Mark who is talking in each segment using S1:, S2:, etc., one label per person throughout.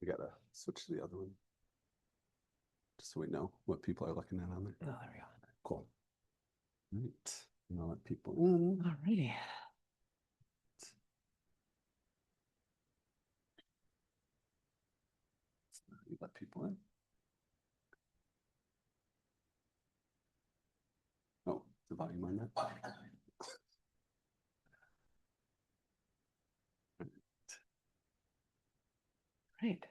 S1: I gotta switch to the other one just so we know what people are looking at on there.
S2: Oh, there we go.
S1: Cool. All right. I'm gonna let people in.
S2: All righty.
S1: Let people in. Oh, the volume on that.
S2: Right.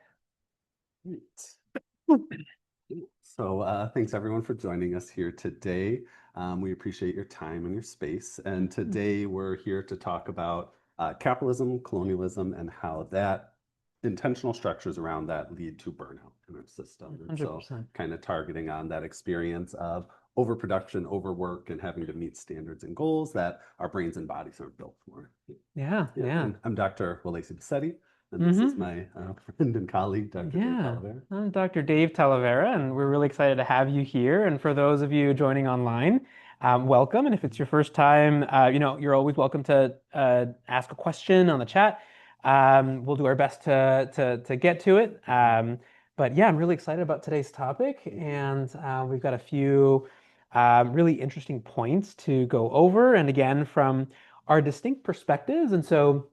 S1: So thanks everyone for joining us here today. We appreciate your time and your space. And today we're here to talk about capitalism, colonialism, and how that intentional structures around that lead to burnout in our system. And so
S2: 100%.
S1: kind of targeting on that experience of overproduction, overwork, and having to meet standards and goals that our brains and bodies aren't built for.
S2: Yeah.
S1: And I'm Dr. Lacey-Bisetty, and this is my friend and colleague, Dr. Dave Talavera.
S2: I'm Dr. Dave Talavera, and we're really excited to have you here. And for those of you joining online, welcome. And if it's your first time, you're always welcome to ask a question on the chat. We'll do our best to get to it. But yeah, I'm really excited about today's topic, and we've got a few really interesting points to go over. And again, from our distinct perspectives. And so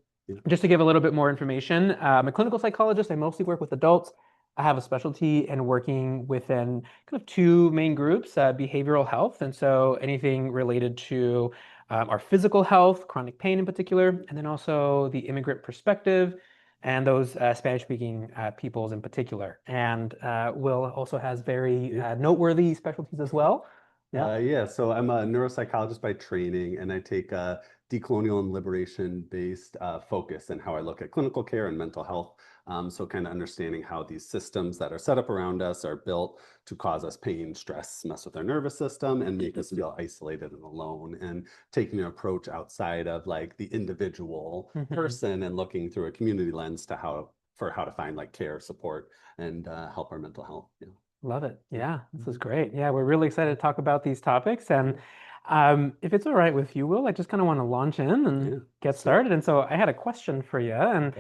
S2: just to give a little bit more information, I'm a clinical psychologist. I mostly work with adults. I have a specialty in working within kind of two main groups, behavioral health. And so anything related to our physical health, chronic pain in particular, and then also the immigrant perspective and those Spanish-speaking peoples in particular. And Will also has very noteworthy specialties as well.
S1: So I'm a neuropsychologist by training, and I take a decolonial and liberation-based focus in how I look at clinical care and mental health. So kind of understanding how these systems that are set up around us are built to cause us pain, stress, mess with our nervous system, and make us feel isolated and alone. And taking an approach outside of like the individual person and looking through a community lens to how to find like care, support, and help our mental health.
S2: Love it. Yeah, this is great. Yeah, we're really excited to talk about these topics. And if it's all right with you, Will, I just kind of want to launch in and get started. And so I had a question for you. And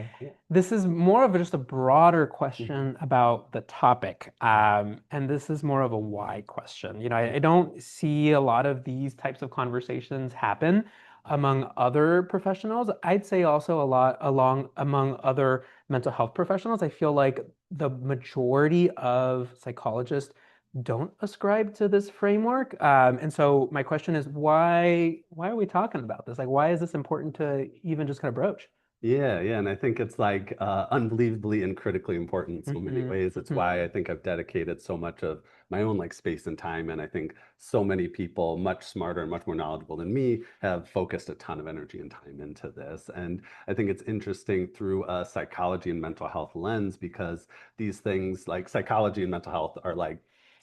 S2: this is more of just a broader question about the topic. And this is more of a why question. You know, I don't see a lot of these types of conversations happen among other professionals. I'd say also a lot among other mental health professionals. I feel like the majority of psychologists don't ascribe to this framework. And so my question is, why are we talking about this? Like, why is this important to even just kind of broach?
S1: Yeah, and I think it's like unbelievably and critically important in so many ways. It's why I think I've dedicated so much of my own like space and time, and I think so many people much smarter and much more knowledgeable than me have focused a ton of energy and time into this. And I think it's interesting through a psychology and mental health lens because these things like psychology and mental health are like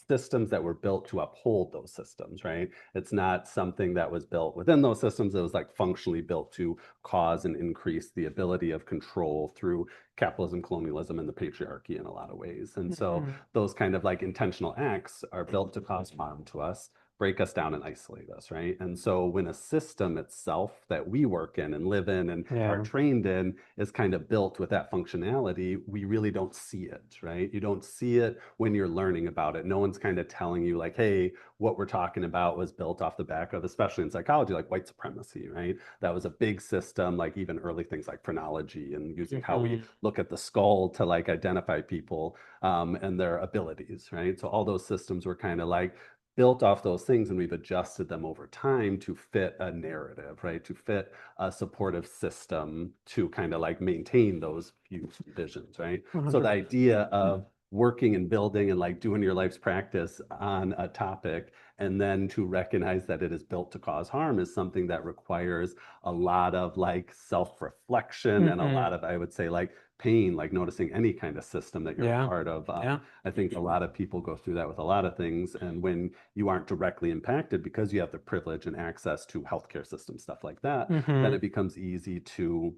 S1: systems that were built to uphold those systems, right? It's not something that was built within those systems. It was like functionally built to cause and increase the ability of control through capitalism, colonialism, and the patriarchy in a lot of ways. And so those kind of like intentional acts are built to cause harm to us, break us down and isolate us, right? And so when a system itself that we work in and live in and are trained in is kind of built with that functionality, we really don't see it, right? You don't see it when you're learning about it. No one's kind of telling you like, hey, what we're talking about was built off the back of, especially in psychology, like white supremacy, right? That was a big system, like even early things like phrenology and using how we look at the skull to like identify people and their abilities, right? So all those systems were kind of like built off those things, and we've adjusted them over time to fit a narrative, right? To fit a supportive system to kind of like maintain those few visions, right?
S2: 100%.
S1: So the idea of working and building and like doing your life's practice on a topic and then to recognize that it is built to cause harm is something that requires a lot of like self-reflection and a lot of, I would say, like pain, like noticing any kind of system that you're a part of. I think a lot of people go through that with a lot of things. And when you aren't directly impacted because you have the privilege and access to healthcare systems, stuff like that, then it becomes easy to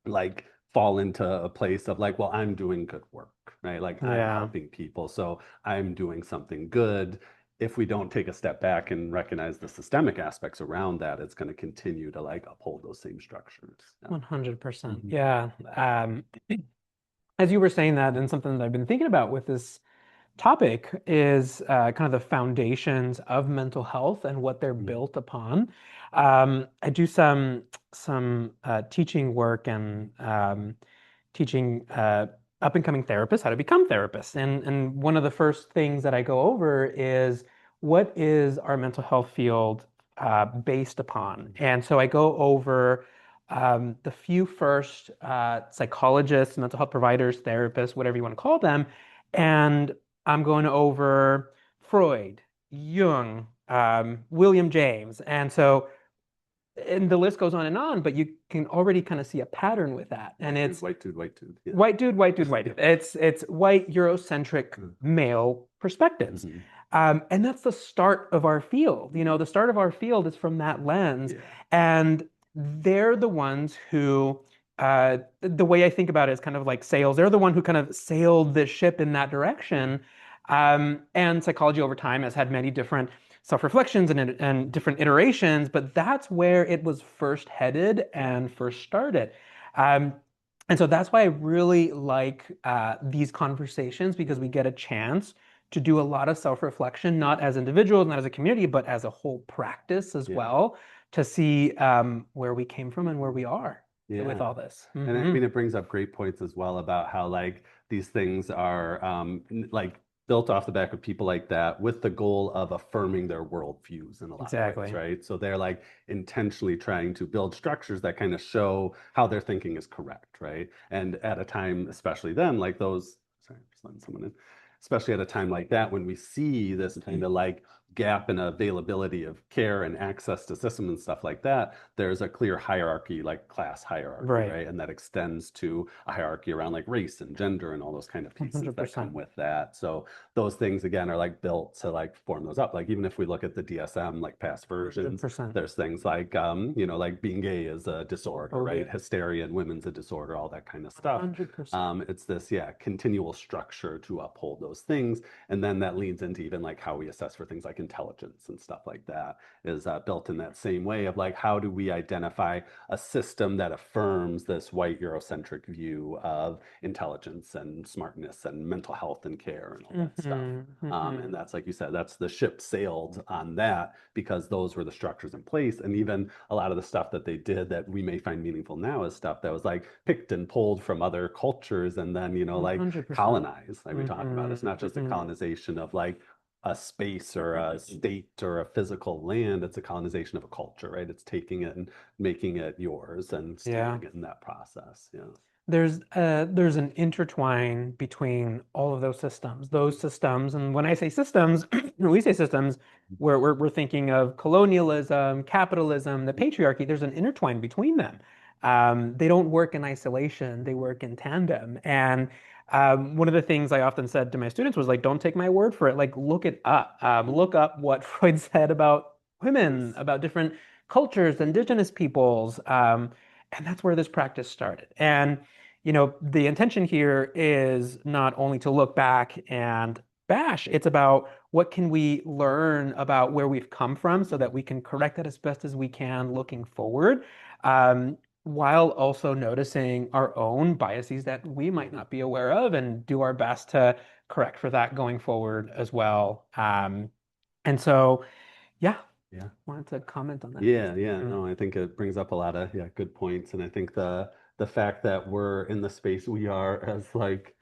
S1: like fall into a place of like, well, I'm doing good work, right? Like I'm helping people, so I'm doing something good. If we don't take a step back and recognize the systemic aspects around that, it's going to continue to like uphold those same structures.
S2: 100%. Yeah. as you were saying that, and something that I've been thinking about with this topic is kind of the foundations of mental health and what they're
S1: Mm.
S2: built upon. I do some teaching work and teaching up and coming therapists how to become therapists. And one of the first things that I go over is what is our mental health field based upon? And so I go over the few first psychologists, mental health providers, therapists, whatever you want to call them, and I'm going over Freud, Jung, William James. And the list goes on, but you can already kind of see a pattern with that. And
S1: White dude,
S2: it's
S1: white dude, white dude. Yeah.
S2: white dude, white dude, white dude. It's white Eurocentric
S1: Mm.
S2: male perspectives.
S1: Mhm.
S2: And that's the start of our field. The start of our field is from that lens.
S1: Yeah.
S2: And they're the ones who, the way I think about it is kind of like sails. They're the one who kind of sailed the ship in that direction. And psychology over time has had many different self-reflections and different iterations, but that's where it was first headed and first started. Um, and so that's why I really like these conversations because we get a chance to do a lot of self-reflection, not as individuals, not as a community, but as a whole practice as
S1: Yeah.
S2: well, to see where we came from and where we are with
S1: Yeah.
S2: all this.
S1: And I mean, it brings up great points as well about how like these things are like built off the back of people like that with the goal of affirming their worldviews in a lot of ways,
S2: Exactly.
S1: right? So they're like intentionally trying to build structures that kind of show how their thinking is correct, right? And at a time, especially then, like those, sorry, just letting someone in, especially at a time like that when we see this kind of like gap in availability of care and access to systems and stuff like that, there's a clear hierarchy, like class hierarchy,
S2: Right.
S1: right? And that extends to a hierarchy around like race and gender and all those kind of pieces that come
S2: 100%.
S1: with that. So those things again are like built to like form those up. Like even if we look at the DSM, like past versions,
S2: 100%.
S1: there's things like like being gay is a disorder, right?
S2: Totally.
S1: Hysteria in women's a disorder, all that kind of stuff.
S2: 100%.
S1: It's this, yeah, continual structure to uphold those things. And then that leads into even like how we assess for things like intelligence and stuff like that is built in that same way of like, how do we identify a system that affirms this white Eurocentric view of intelligence and smartness and mental health and care and all that stuff. And that's like you said, that's the ship sailed on that because those were the structures in place. And even a lot of the stuff that they did that we may find meaningful now is stuff that was like picked and pulled from other cultures and then, like
S2: 100%.
S1: colonized, like we talk about. It's not just a colonization of like a space or a state or a physical land. It's a colonization of a culture, right? It's taking it and making it yours and
S2: Yeah.
S1: stealing it in that process. Yeah.
S2: There's an intertwine between all of those systems. Those systems, and when I say systems, when we say systems, we're thinking of colonialism, capitalism, the patriarchy. There's an intertwine between them. They don't work in isolation. They work in tandem. And one of the things I often said to my students was like, don't take my word for it. Like, look it up. Look up what Freud said about women, about different cultures, indigenous peoples. And that's where this practice started. And the intention here is not only to look back and bash, it's about what can we learn about where we've come from so that we can correct it as best as we can looking forward, while also noticing our own biases that we might not be aware of and do our best to correct for that going forward as well. And so, yeah,
S1: Yeah.
S2: wanted to comment on that piece.
S1: Yeah. No, I think it brings up a lot of good points. And I think the fact that we're in the space we are as like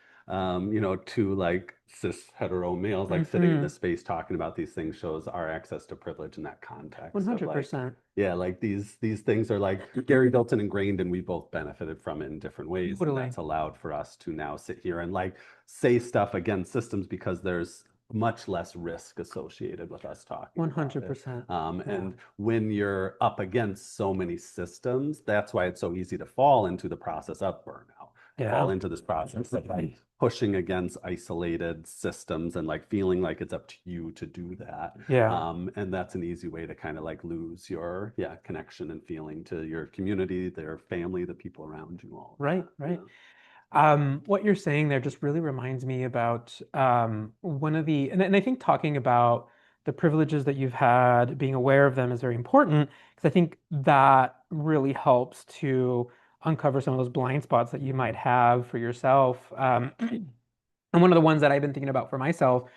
S1: two like cis hetero males like sitting in
S2: Mm-hmm.
S1: this space talking about these things shows our access to privilege in that context of like
S2: 100%.
S1: yeah, like these things are like Gary built and ingrained and we both benefited from it in different ways. And
S2: Totally.
S1: that's allowed for us to now sit here and like say stuff against systems because there's much less risk associated with us talking about it.
S2: 100%. Yeah.
S1: And when you're up against so many systems, that's why it's so easy to fall into the process of burnout, to fall
S2: Yeah.
S1: into this process of like pushing against isolated systems and like feeling like it's up to you to do that.
S2: Yeah.
S1: And that's an easy way to kind of like lose your connection and feeling to your community, their family, the people around you all.
S2: Right,
S1: That,
S2: right. What you're saying there just really reminds me about one of and I think talking about the privileges that you've had, being aware of them is very important because I think that really helps to uncover some of those blind spots that you might have for yourself. And one of the ones that I've been thinking about for myself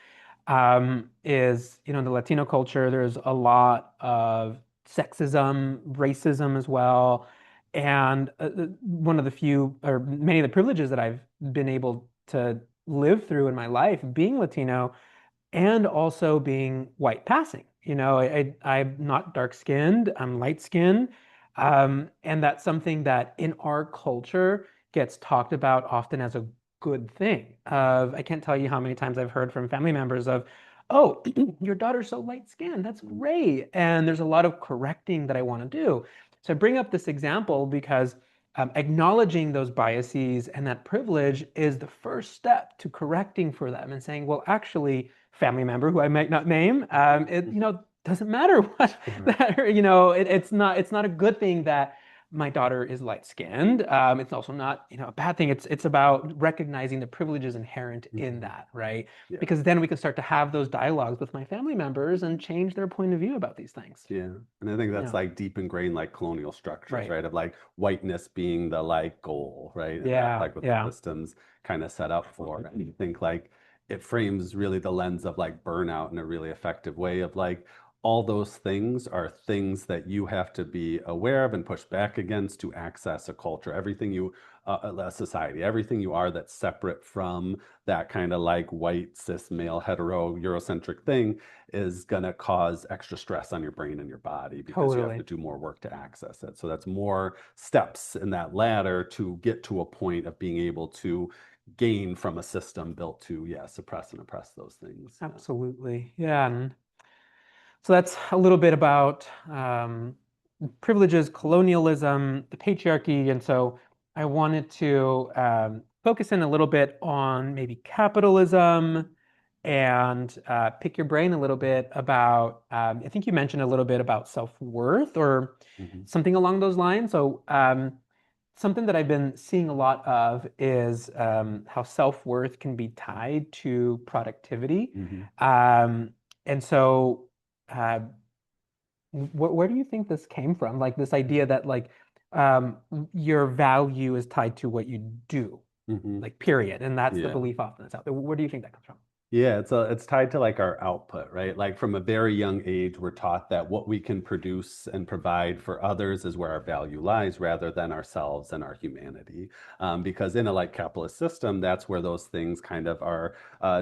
S2: is, in the Latino culture, there's a lot of sexism, racism as well. And one of the few, or many of the privileges that I've been able to live through in my life, being Latino and also being white passing. I'm not dark skinned, I'm light skinned. And that's something that in our culture gets talked about often as a good thing. I can't tell you how many times I've heard from family members of, oh, your daughter's so light skinned. That's great. And there's a lot of correcting that I want to do. So I bring up this example because acknowledging those biases and that privilege is the first step to correcting for them and saying, well, actually, family member who I might not name, it doesn't matter what that, it's not a good thing that my daughter is light skinned. It's also not a bad thing. It's about recognizing the privileges inherent in that, right?
S1: Yeah.
S2: Because then we can start to have those dialogues with my family members and change their point of view about these things.
S1: Yeah. And I think that's
S2: Yeah.
S1: like deep ingrained like colonial structures,
S2: Right.
S1: right? Of like whiteness being the like goal, right? And that's
S2: Yeah.
S1: like what the
S2: Yeah.
S1: system's kind of set up for. And you think like it frames really the lens of like burnout in a really effective way of like all those things are things that you have to be aware of and push back against to access a culture. Everything you, a society, everything you are that's separate from that kind of like white, cis, male, hetero, Eurocentric thing is going to cause extra stress on your brain and your body because you have to
S2: Totally.
S1: do more work to access it. So that's more steps in that ladder to get to a point of being able to gain from a system built to, yeah, suppress and oppress those things. Yeah.
S2: Absolutely. Yeah. And so that's a little bit about privileges, colonialism, the patriarchy. And so I wanted to focus in a little bit on maybe capitalism and pick your brain a little bit about, I think you mentioned a little bit about self-worth or
S1: Mhm.
S2: something along those lines. So something that I've been seeing a lot of is how self-worth can be tied to productivity.
S1: Mhm.
S2: And so uh, where do you think this came from? Like this idea that like um, your value is tied to what you do,
S1: Mhm.
S2: like period. And that's the
S1: Yeah.
S2: belief often that's out there. Where do you think that comes from?
S1: Yeah, it's tied to like our output, right? Like from a very young age, we're taught that what we can produce and provide for others is where our value lies, rather than ourselves and our humanity. Because in a like capitalist system, that's where those things kind of are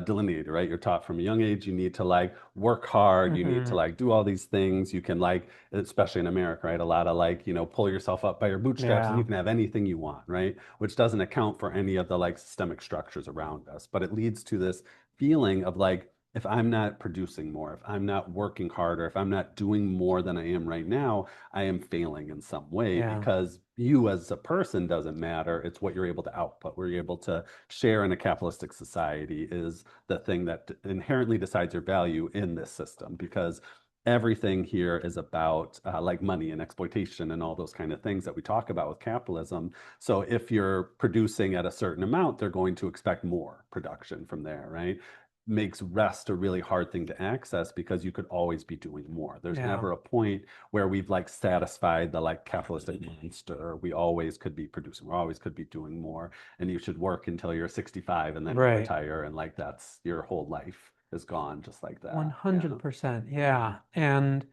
S1: delineated, right? You're taught from a young age, you need to like work hard, you need to
S2: Hmm.
S1: like do all these things. You can like, especially in America, right? A lot of like, pull yourself up by your bootstraps and
S2: Yeah,
S1: you can have anything you want, right? Which doesn't account for any of the like systemic structures around us, but it leads to this feeling of like, if I'm not producing more, if I'm not working harder, if I'm not doing more than I am right now, I am failing in some way
S2: yeah,
S1: because you as a person doesn't matter. It's what you're able to output, what you're able to share in a capitalistic society is the thing that inherently decides your value in this system because everything here is about like money and exploitation and all those kind of things that we talk about with capitalism. So if you're producing at a certain amount, they're going to expect more production from there, right? Makes rest a really hard thing to access because you could always be doing more. There's
S2: yeah,
S1: never a point where we've like satisfied the like capitalistic monster. We always could be producing, we always could be doing more. And you should work until you're 65 and then you
S2: right.
S1: retire. And like that's your whole life is gone just like that. Yeah.
S2: 100%. Yeah. And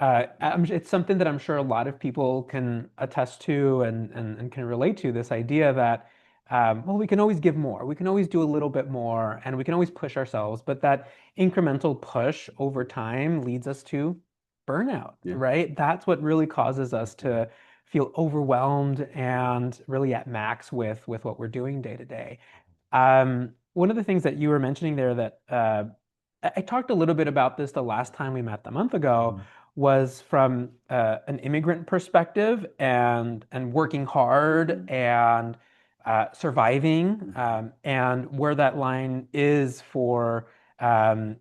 S2: it's something that I'm sure a lot of people can attest to and can relate to this idea that, well, we can always give more. We can always do a little bit more and we can always push ourselves, but that incremental push over time leads us to burnout,
S1: Yeah.
S2: right? That's what really causes us to feel overwhelmed and really at max with what we're doing day to day. One of the things that you were mentioning there that I talked a little bit about this the last time we met a month ago was from an immigrant perspective and working hard and surviving and where that line is for um,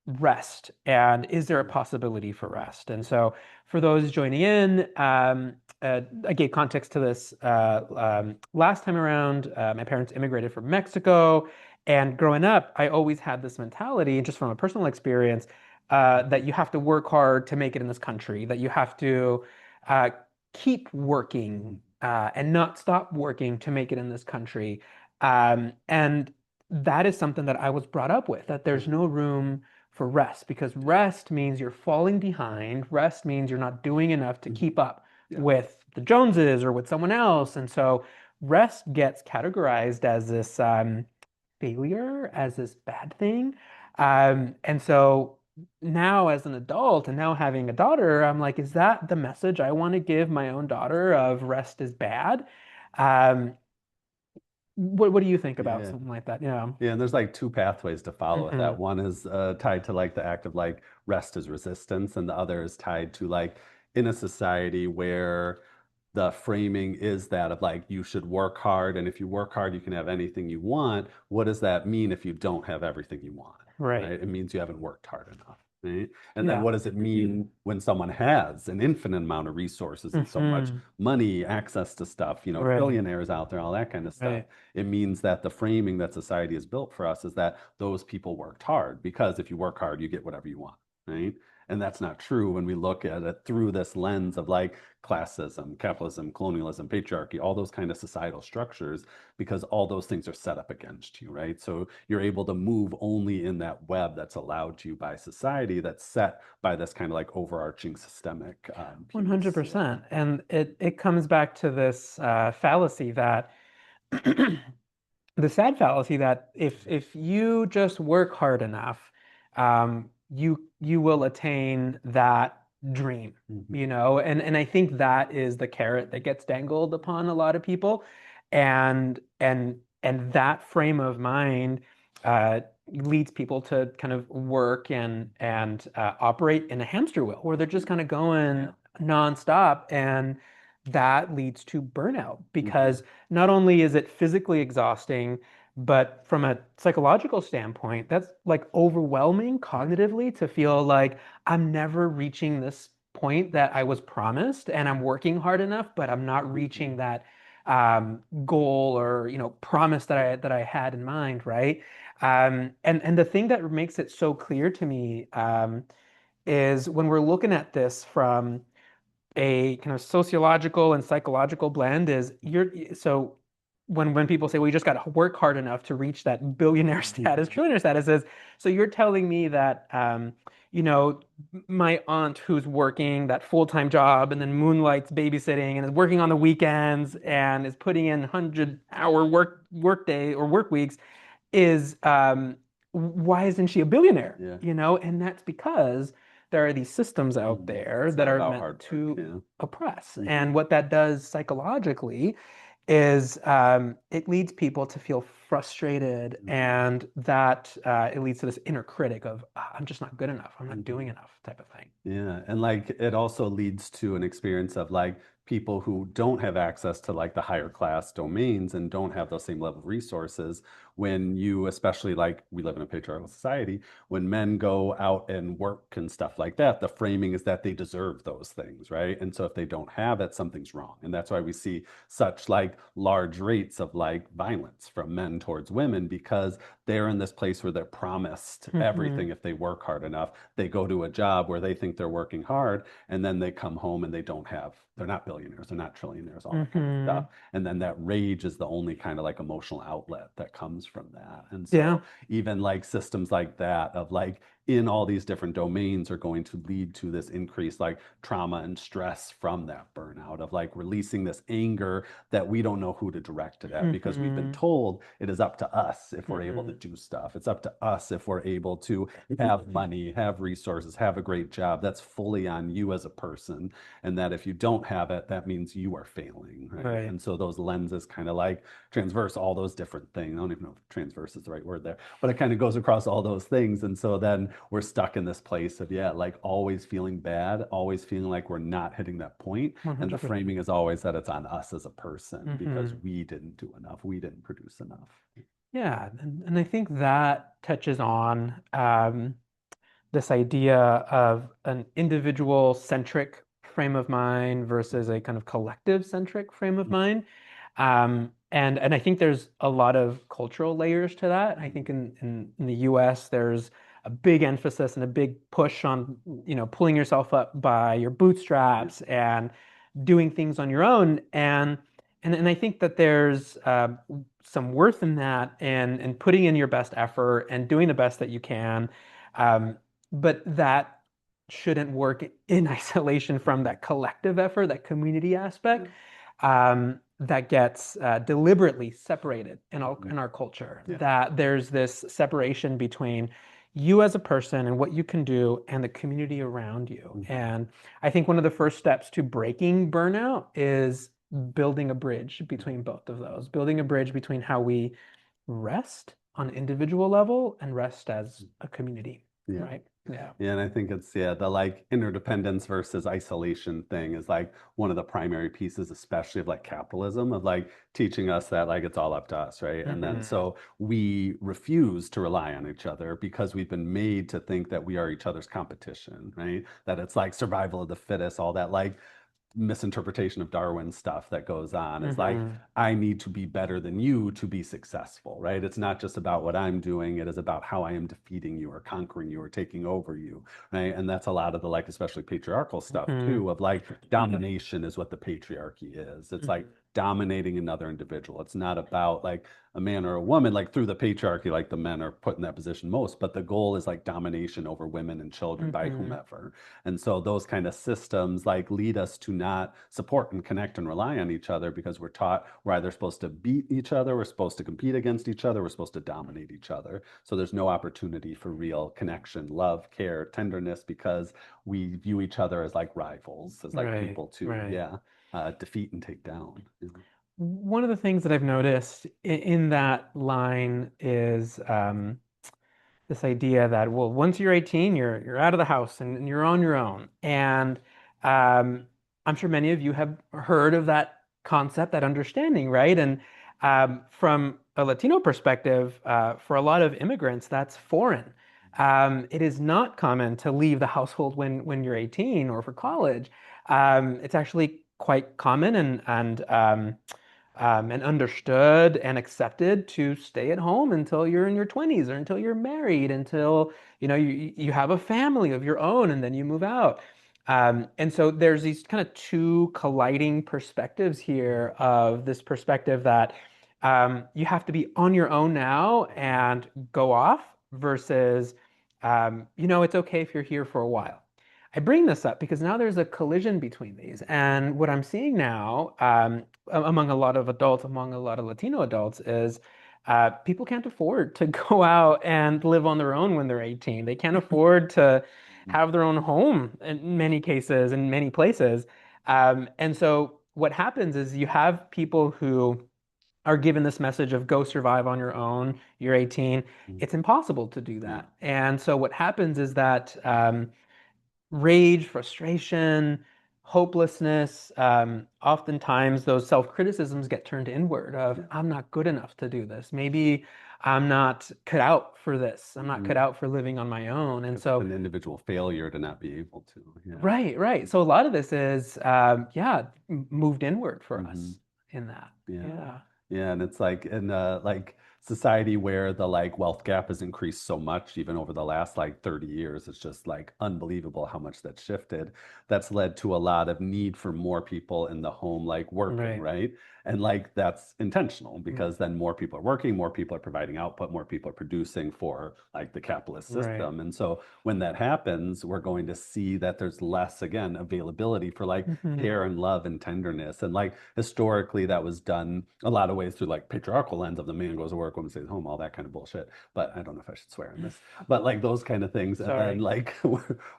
S2: rest and is there a possibility for rest? And so for those joining in, I gave context to this last time around. My parents immigrated from Mexico, and growing up, I always had this mentality, just from a personal experience, that you have to work hard to make it in this country, that you have to uh, keep working and not stop working to make it in this country. And that is something that I was brought up with, that there's no room for rest because rest means you're falling behind. Rest means you're not doing enough to keep up
S1: Yeah.
S2: with the Joneses or with someone else. And so rest gets categorized as this failure, as this bad thing. And so now as an adult and now having a daughter, I'm like, is that the message I want to give my own daughter of rest is bad? Um, what do you think about
S1: Yeah.
S2: something like that? Yeah.
S1: Yeah, and there's like two pathways to follow with
S2: Hmm.
S1: that. One is tied to like the act of like rest is resistance, and the other is tied to like in a society where the framing is that of like you should work hard, and if you work hard, you can have anything you want. What does that mean if you don't have everything you want,
S2: Right.
S1: right? It means you haven't worked hard enough, right? And then
S2: Yeah.
S1: what does it mean when someone has an infinite amount of resources and so much
S2: Hmm.
S1: money, access to stuff,
S2: Right.
S1: billionaires out there, all that kind of stuff?
S2: Right.
S1: It means that the framing that society has built for us is that those people worked hard because if you work hard, you get whatever you want, right? And that's not true when we look at it through this lens of like classism, capitalism, colonialism, patriarchy, all those kind of societal structures, because all those things are set up against you, right? So you're able to move only in that web that's allowed to you by society that's set by this kind of like overarching systemic piece. Yeah.
S2: 100%. And it comes back to this fallacy that the sad fallacy that if you just work hard enough, you will attain that dream,
S1: Mhm.
S2: you know? And I think that is the carrot that gets dangled upon a lot of people. And that frame of mind leads people to kind of work and operate in a hamster wheel where they're just kind of going
S1: Yeah.
S2: nonstop. And that leads to burnout
S1: Mhm.
S2: because not only is it physically exhausting, but from a psychological standpoint, that's like overwhelming cognitively to feel like I'm never reaching this point that I was promised and I'm working hard enough, but I'm not reaching
S1: Mhm.
S2: that goal or promise that I had in mind, right? And the thing that makes it so clear to me is when we're looking at this from a kind of sociological and psychological blend is so when people say, well, you just got to work hard enough to reach that billionaire status, trillionaire status is, so you're telling me that, you know, my aunt who's working that full-time job and then moonlights babysitting and is working on the weekends and is putting in 100-hour work day or work weeks is why isn't she a billionaire?
S1: Yeah.
S2: And that's because there are these systems out
S1: Mhm.
S2: there
S1: It's
S2: that
S1: not
S2: are
S1: about
S2: meant
S1: hard work.
S2: to
S1: Yeah.
S2: oppress. And
S1: Mhm.
S2: what that does psychologically is it leads people to feel frustrated,
S1: Mhm.
S2: and that it leads to this inner critic of I'm just not good enough, I'm not
S1: Mhm.
S2: doing enough type of thing.
S1: Yeah, and like it also leads to an experience of like people who don't have access to like the higher class domains and don't have those same level of resources. When you, especially like we live in a patriarchal society, when men go out and work and stuff like that, the framing is that they deserve those things, right? And so if they don't have it, something's wrong. And that's why we see such like large rates of like violence from men towards women because they're in this place where they're promised
S2: Hmm.
S1: everything if they work hard enough. They go to a job where they think they're working hard, and then they come home and they don't have, they're not billionaires, they're not trillionaires, all that kind of stuff.
S2: Hmm.
S1: And then that rage is the only kind of like emotional outlet that comes from that. And
S2: Yeah.
S1: so even like systems like that of like in all these different domains are going to lead to this increased like trauma and stress from that burnout of like releasing this anger that we don't know who to direct it at because we've been
S2: Hmm.
S1: told it is up to us if we're able to
S2: Hmm.
S1: do stuff. It's up to us if we're able to have money, have resources, have a great job. That's fully on you as a person. And that if you don't have it, that means you are failing, right?
S2: Right.
S1: And so those lenses kind of like transverse all those different things. I don't even know if transverse is the right word there, but it kind of goes across all those things. And so then we're stuck in this place of, yeah, like always feeling bad, always feeling like we're not hitting that point. And the
S2: 100%.
S1: framing is always that it's on us as a person because
S2: Hmm.
S1: we didn't do enough, we didn't produce enough.
S2: Yeah, and I think that touches on this idea of an individual centric frame of mind versus a kind of collective centric frame of mind. And I think there's a lot of cultural layers to that. I think in the US, there's a big emphasis and a big push on, pulling yourself up by your
S1: Yeah.
S2: bootstraps and doing things on your own. And And I think that there's some worth in that and putting in your best effort and doing the best that you can. Um, but that shouldn't work in isolation from that collective effort, that community aspect that gets deliberately separated in our culture.
S1: Yeah.
S2: That there's this separation between you as a person and what you can do and the community around you. And I think one of the first steps to breaking burnout is building a bridge between both of those, building a bridge between how we rest on an individual level and rest as a community,
S1: Yeah.
S2: right? Yeah.
S1: Yeah, and I think it's the like interdependence versus isolation thing is like one of the primary pieces, especially of like capitalism, of like teaching us that like it's all up to us, right? And then
S2: Hmm.
S1: so we refuse to rely on each other because we've been made to think that we are each other's competition, right? That it's like survival of the fittest, all that like misinterpretation of Darwin stuff that goes on. It's like,
S2: Hmm.
S1: I need to be better than you to be successful, right? It's not just about what I'm doing, it is about how I am defeating you or conquering you or taking over you, right? And that's a lot of the like, especially patriarchal stuff
S2: Hmm.
S1: too, of like domination is what the patriarchy is. It's like
S2: Hmm.
S1: dominating another individual. It's not about like a man or a woman, like through the patriarchy, like the men are put in that position most, but the goal is like domination over women and children by
S2: Hmm.
S1: whomever. And so those kind of systems like lead us to not support and connect and rely on each other because we're taught we're either supposed to beat each other, we're supposed to compete against each other, we're supposed to dominate each other. So there's no opportunity for real connection, love, care, tenderness because we view each other as like rivals, as like
S2: Right,
S1: people to,
S2: right.
S1: yeah, defeat and take down. You know?
S2: One of the things that I've noticed in that line is this idea that, well, once you're 18, you're out of the house and you're on your own. And um, I'm sure many of you have heard of that concept, that understanding, right? And from a Latino perspective, for a lot of immigrants, that's foreign. It is not common to leave the household when you're 18 or for college. It's actually quite common and understood and accepted to stay at home until you're in your 20s or until you're married, until you have a family of your own, and then you move out. And so there's these kind of two colliding perspectives here of this perspective that you have to be on your own now and go off versus, it's okay if you're here for a while. I bring this up because now there's a collision between these. And what I'm seeing now, among a lot of adults, among a lot of Latino adults, is people can't afford to go out and live on their own when they're 18. They can't afford to have their own home in many cases, in many places. And so what happens is you have people who are given this message of go survive on your own. You're 18. It's impossible to do
S1: Yeah.
S2: that. And so what happens is that rage, frustration, hopelessness. Oftentimes, those self-criticisms get turned inward of,
S1: Yeah.
S2: I'm not good enough to do this. Maybe I'm not cut out for this. I'm not cut
S1: Mhm.
S2: out for living on my own. And
S1: Because it's
S2: so,
S1: an individual failure to not be able to. Yeah.
S2: right, right. So a lot of this is, yeah, moved inward for
S1: Hmm.
S2: us in that.
S1: Yeah.
S2: Yeah.
S1: Yeah, and it's like in like society where the like wealth gap has increased so much, even over the last like 30 years, it's just like unbelievable how much that's shifted. That's led to a lot of need for more people in the home, like working,
S2: Right.
S1: right? And like that's intentional because then more people are working, more people are providing output, more people are producing for like the capitalist
S2: Right.
S1: system. And so when that happens, we're going to see that there's less, again, availability for like
S2: Hmm.
S1: care and love and tenderness. And like historically, that was done a lot of ways through like patriarchal lens of the man goes to work, woman stays home, all that kind of bullshit. But I don't know if I should swear in this, but like those kind of things. And then
S2: Sorry.
S1: like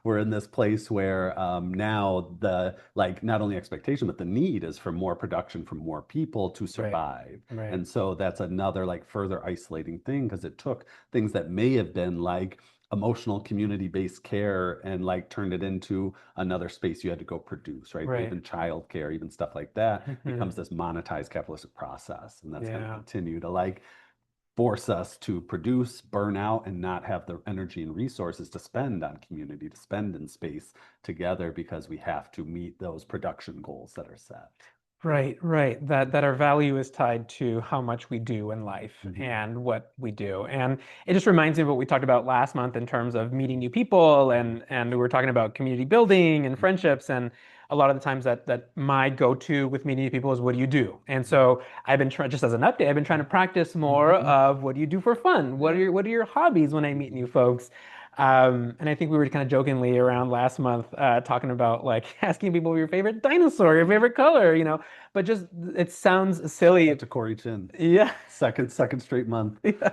S1: we're in this place where now the like not only expectation, but the need is for more production from more people to
S2: Right.
S1: survive.
S2: Right.
S1: And so that's another like further isolating thing because it took things that may have been like emotional community-based care and like turned it into another space you had to go produce, right?
S2: Right.
S1: Even childcare, even stuff like that becomes
S2: Hmm.
S1: this monetized capitalistic process. And that's going to
S2: Yeah.
S1: continue to like force us to produce, burn out, and not have the energy and resources to spend on community, to spend in space together because we have to meet those production goals that are set.
S2: Right, right. That our value is tied to how much we do in life
S1: Mhm.
S2: and what we do. And it just reminds me of what we talked about last month in terms of meeting new people and we were talking about community building and friendships. And a lot of the times that my go-to with meeting people is what do you do? And so I've been trying, just as an update, I've been trying to practice more
S1: Mhm.
S2: of what do you do for fun?
S1: Yeah.
S2: What are your hobbies when I meet new folks? And I think we were kind of jokingly around last month talking about like asking people your favorite dinosaur, your favorite color, but just it sounds silly.
S1: To Corey Chin.
S2: Yeah.
S1: Second straight month.
S2: Yeah.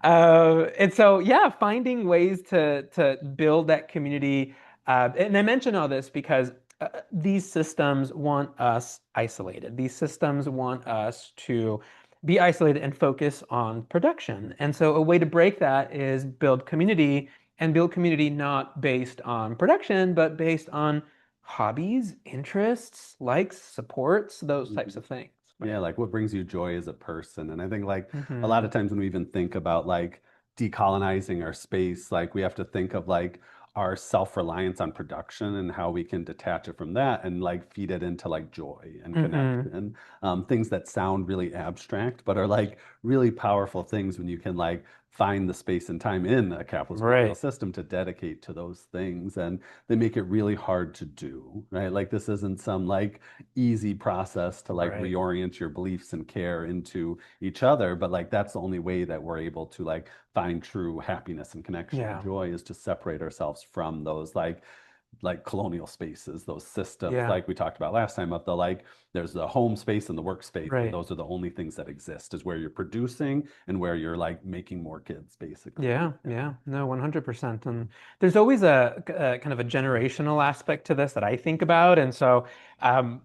S2: And so, yeah, finding ways to build that community. And I mention all this because these systems want us isolated. These systems want us to be isolated and focus on production. And so, a way to break that is build community and build community not based on production, but based on hobbies, interests, likes, supports, those types
S1: Mhm.
S2: of things.
S1: Yeah,
S2: Right.
S1: like what brings you joy as a person. And I think like a lot
S2: Hmm.
S1: of times when we even think about like decolonizing our space, like we have to think of like our self-reliance on production and how we can detach it from that and like feed it into like joy and
S2: Hmm.
S1: connection. Things that sound really abstract, but are like really powerful things when you can like find the space and time in a capitalist material
S2: Right.
S1: system to dedicate to those things. And they make it really hard to do, right? Like this isn't some like easy process to like
S2: Right.
S1: reorient your beliefs and care into each other, but like that's the only way that we're able to like find true happiness and connection and
S2: Yeah.
S1: joy is to separate ourselves from those like colonial spaces, those systems
S2: Yeah.
S1: like we talked about last time of the like there's the home space and the workspace, and
S2: Right.
S1: those are the only things that exist is where you're producing and where you're like making more kids basically.
S2: Yeah.
S1: Yeah.
S2: Yeah. No, 100%. And there's always a kind of a generational aspect to this that I think about. And so, um,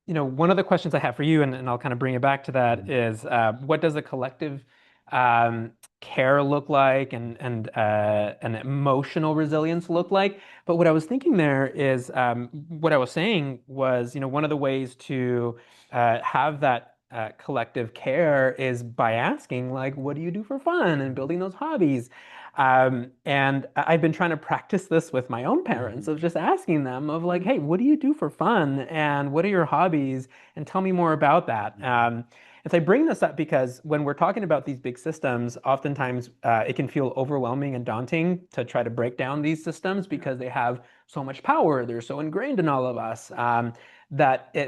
S2: one of the questions I have for you, and I'll kind of bring it back to that, is what does a collective um, care look like and an emotional resilience look like? But what I was thinking there is what I was saying was, one of the ways to have that collective care is by asking, like, what do you do for fun and building those hobbies? And I've been trying to practice this with my own parents
S1: Mhm.
S2: of just asking them of like,
S1: Mhm.
S2: hey, what do you do for fun and what are your hobbies? And tell me more about that. And so I bring this up because when we're talking about these big systems, oftentimes it can feel overwhelming and daunting to try to break down these systems
S1: Yeah.
S2: because they have so much power. They're so ingrained in all of us.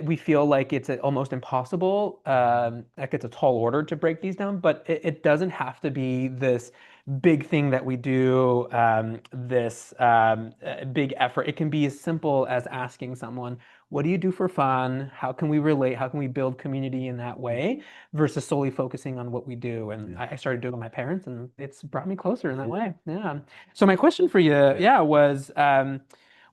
S2: We feel like it's almost impossible, like it's a tall order to break these down, but it doesn't have to be this big thing that we do, this big effort. It can be as simple as asking someone, what do you do for fun? How can we relate? How can we build community in that way versus solely focusing on what we do? And
S1: Yeah.
S2: I started doing it with my parents, and it's brought me closer in that
S1: Yeah.
S2: way. Yeah. So my question for you,
S1: Yeah.
S2: yeah, was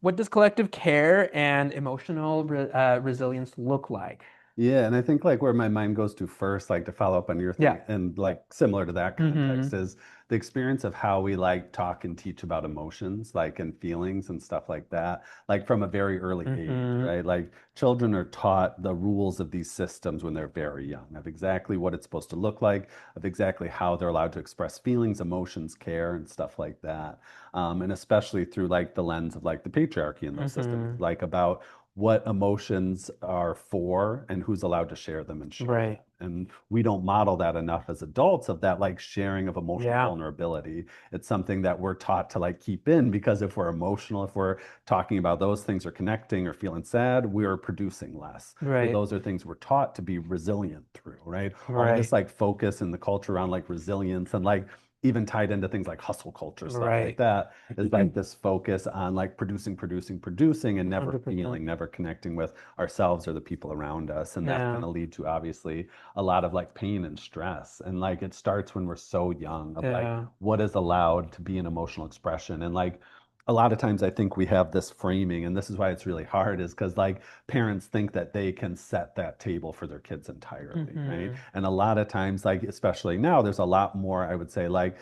S2: what does collective care and emotional resilience look like?
S1: Yeah, and I think like where my mind goes to first, like to follow up on your thing,
S2: Yeah.
S1: and like similar to that context
S2: Hmm.
S1: is the experience of how we like talk and teach about emotions, like and feelings and stuff like that, like from a very early age,
S2: Hmm.
S1: right? Like children are taught the rules of these systems when they're very young, of exactly what it's supposed to look like, of exactly how they're allowed to express feelings, emotions, care, and stuff like that. And especially through like the lens of like the patriarchy in those systems,
S2: Hmm.
S1: like about what emotions are for and who's allowed to share them and share them.
S2: Right.
S1: And we don't model that enough as adults of that like sharing of emotional
S2: Yeah.
S1: vulnerability. It's something that we're taught to like keep in because if we're emotional, if we're talking about those things or connecting or feeling sad, we're producing less. Or
S2: Right.
S1: those are things we're taught to be resilient through, right? All this
S2: Right.
S1: like focus in the culture around like resilience and like even tied into things like hustle culture, stuff like
S2: Right.
S1: that is like this focus on like producing, and never
S2: 100%.
S1: feeling, never connecting with ourselves or the people around us. And that's going
S2: Yeah.
S1: to lead to obviously a lot of like pain and stress. And like it starts when we're so young of like
S2: Yeah.
S1: what is allowed to be an emotional expression. And like a lot of times I think we have this framing, and this is why it's really hard, is because like parents think that they can set that table for their kids entirely, right?
S2: Hmm.
S1: And a lot of times, like especially now, there's a lot more, I would say, like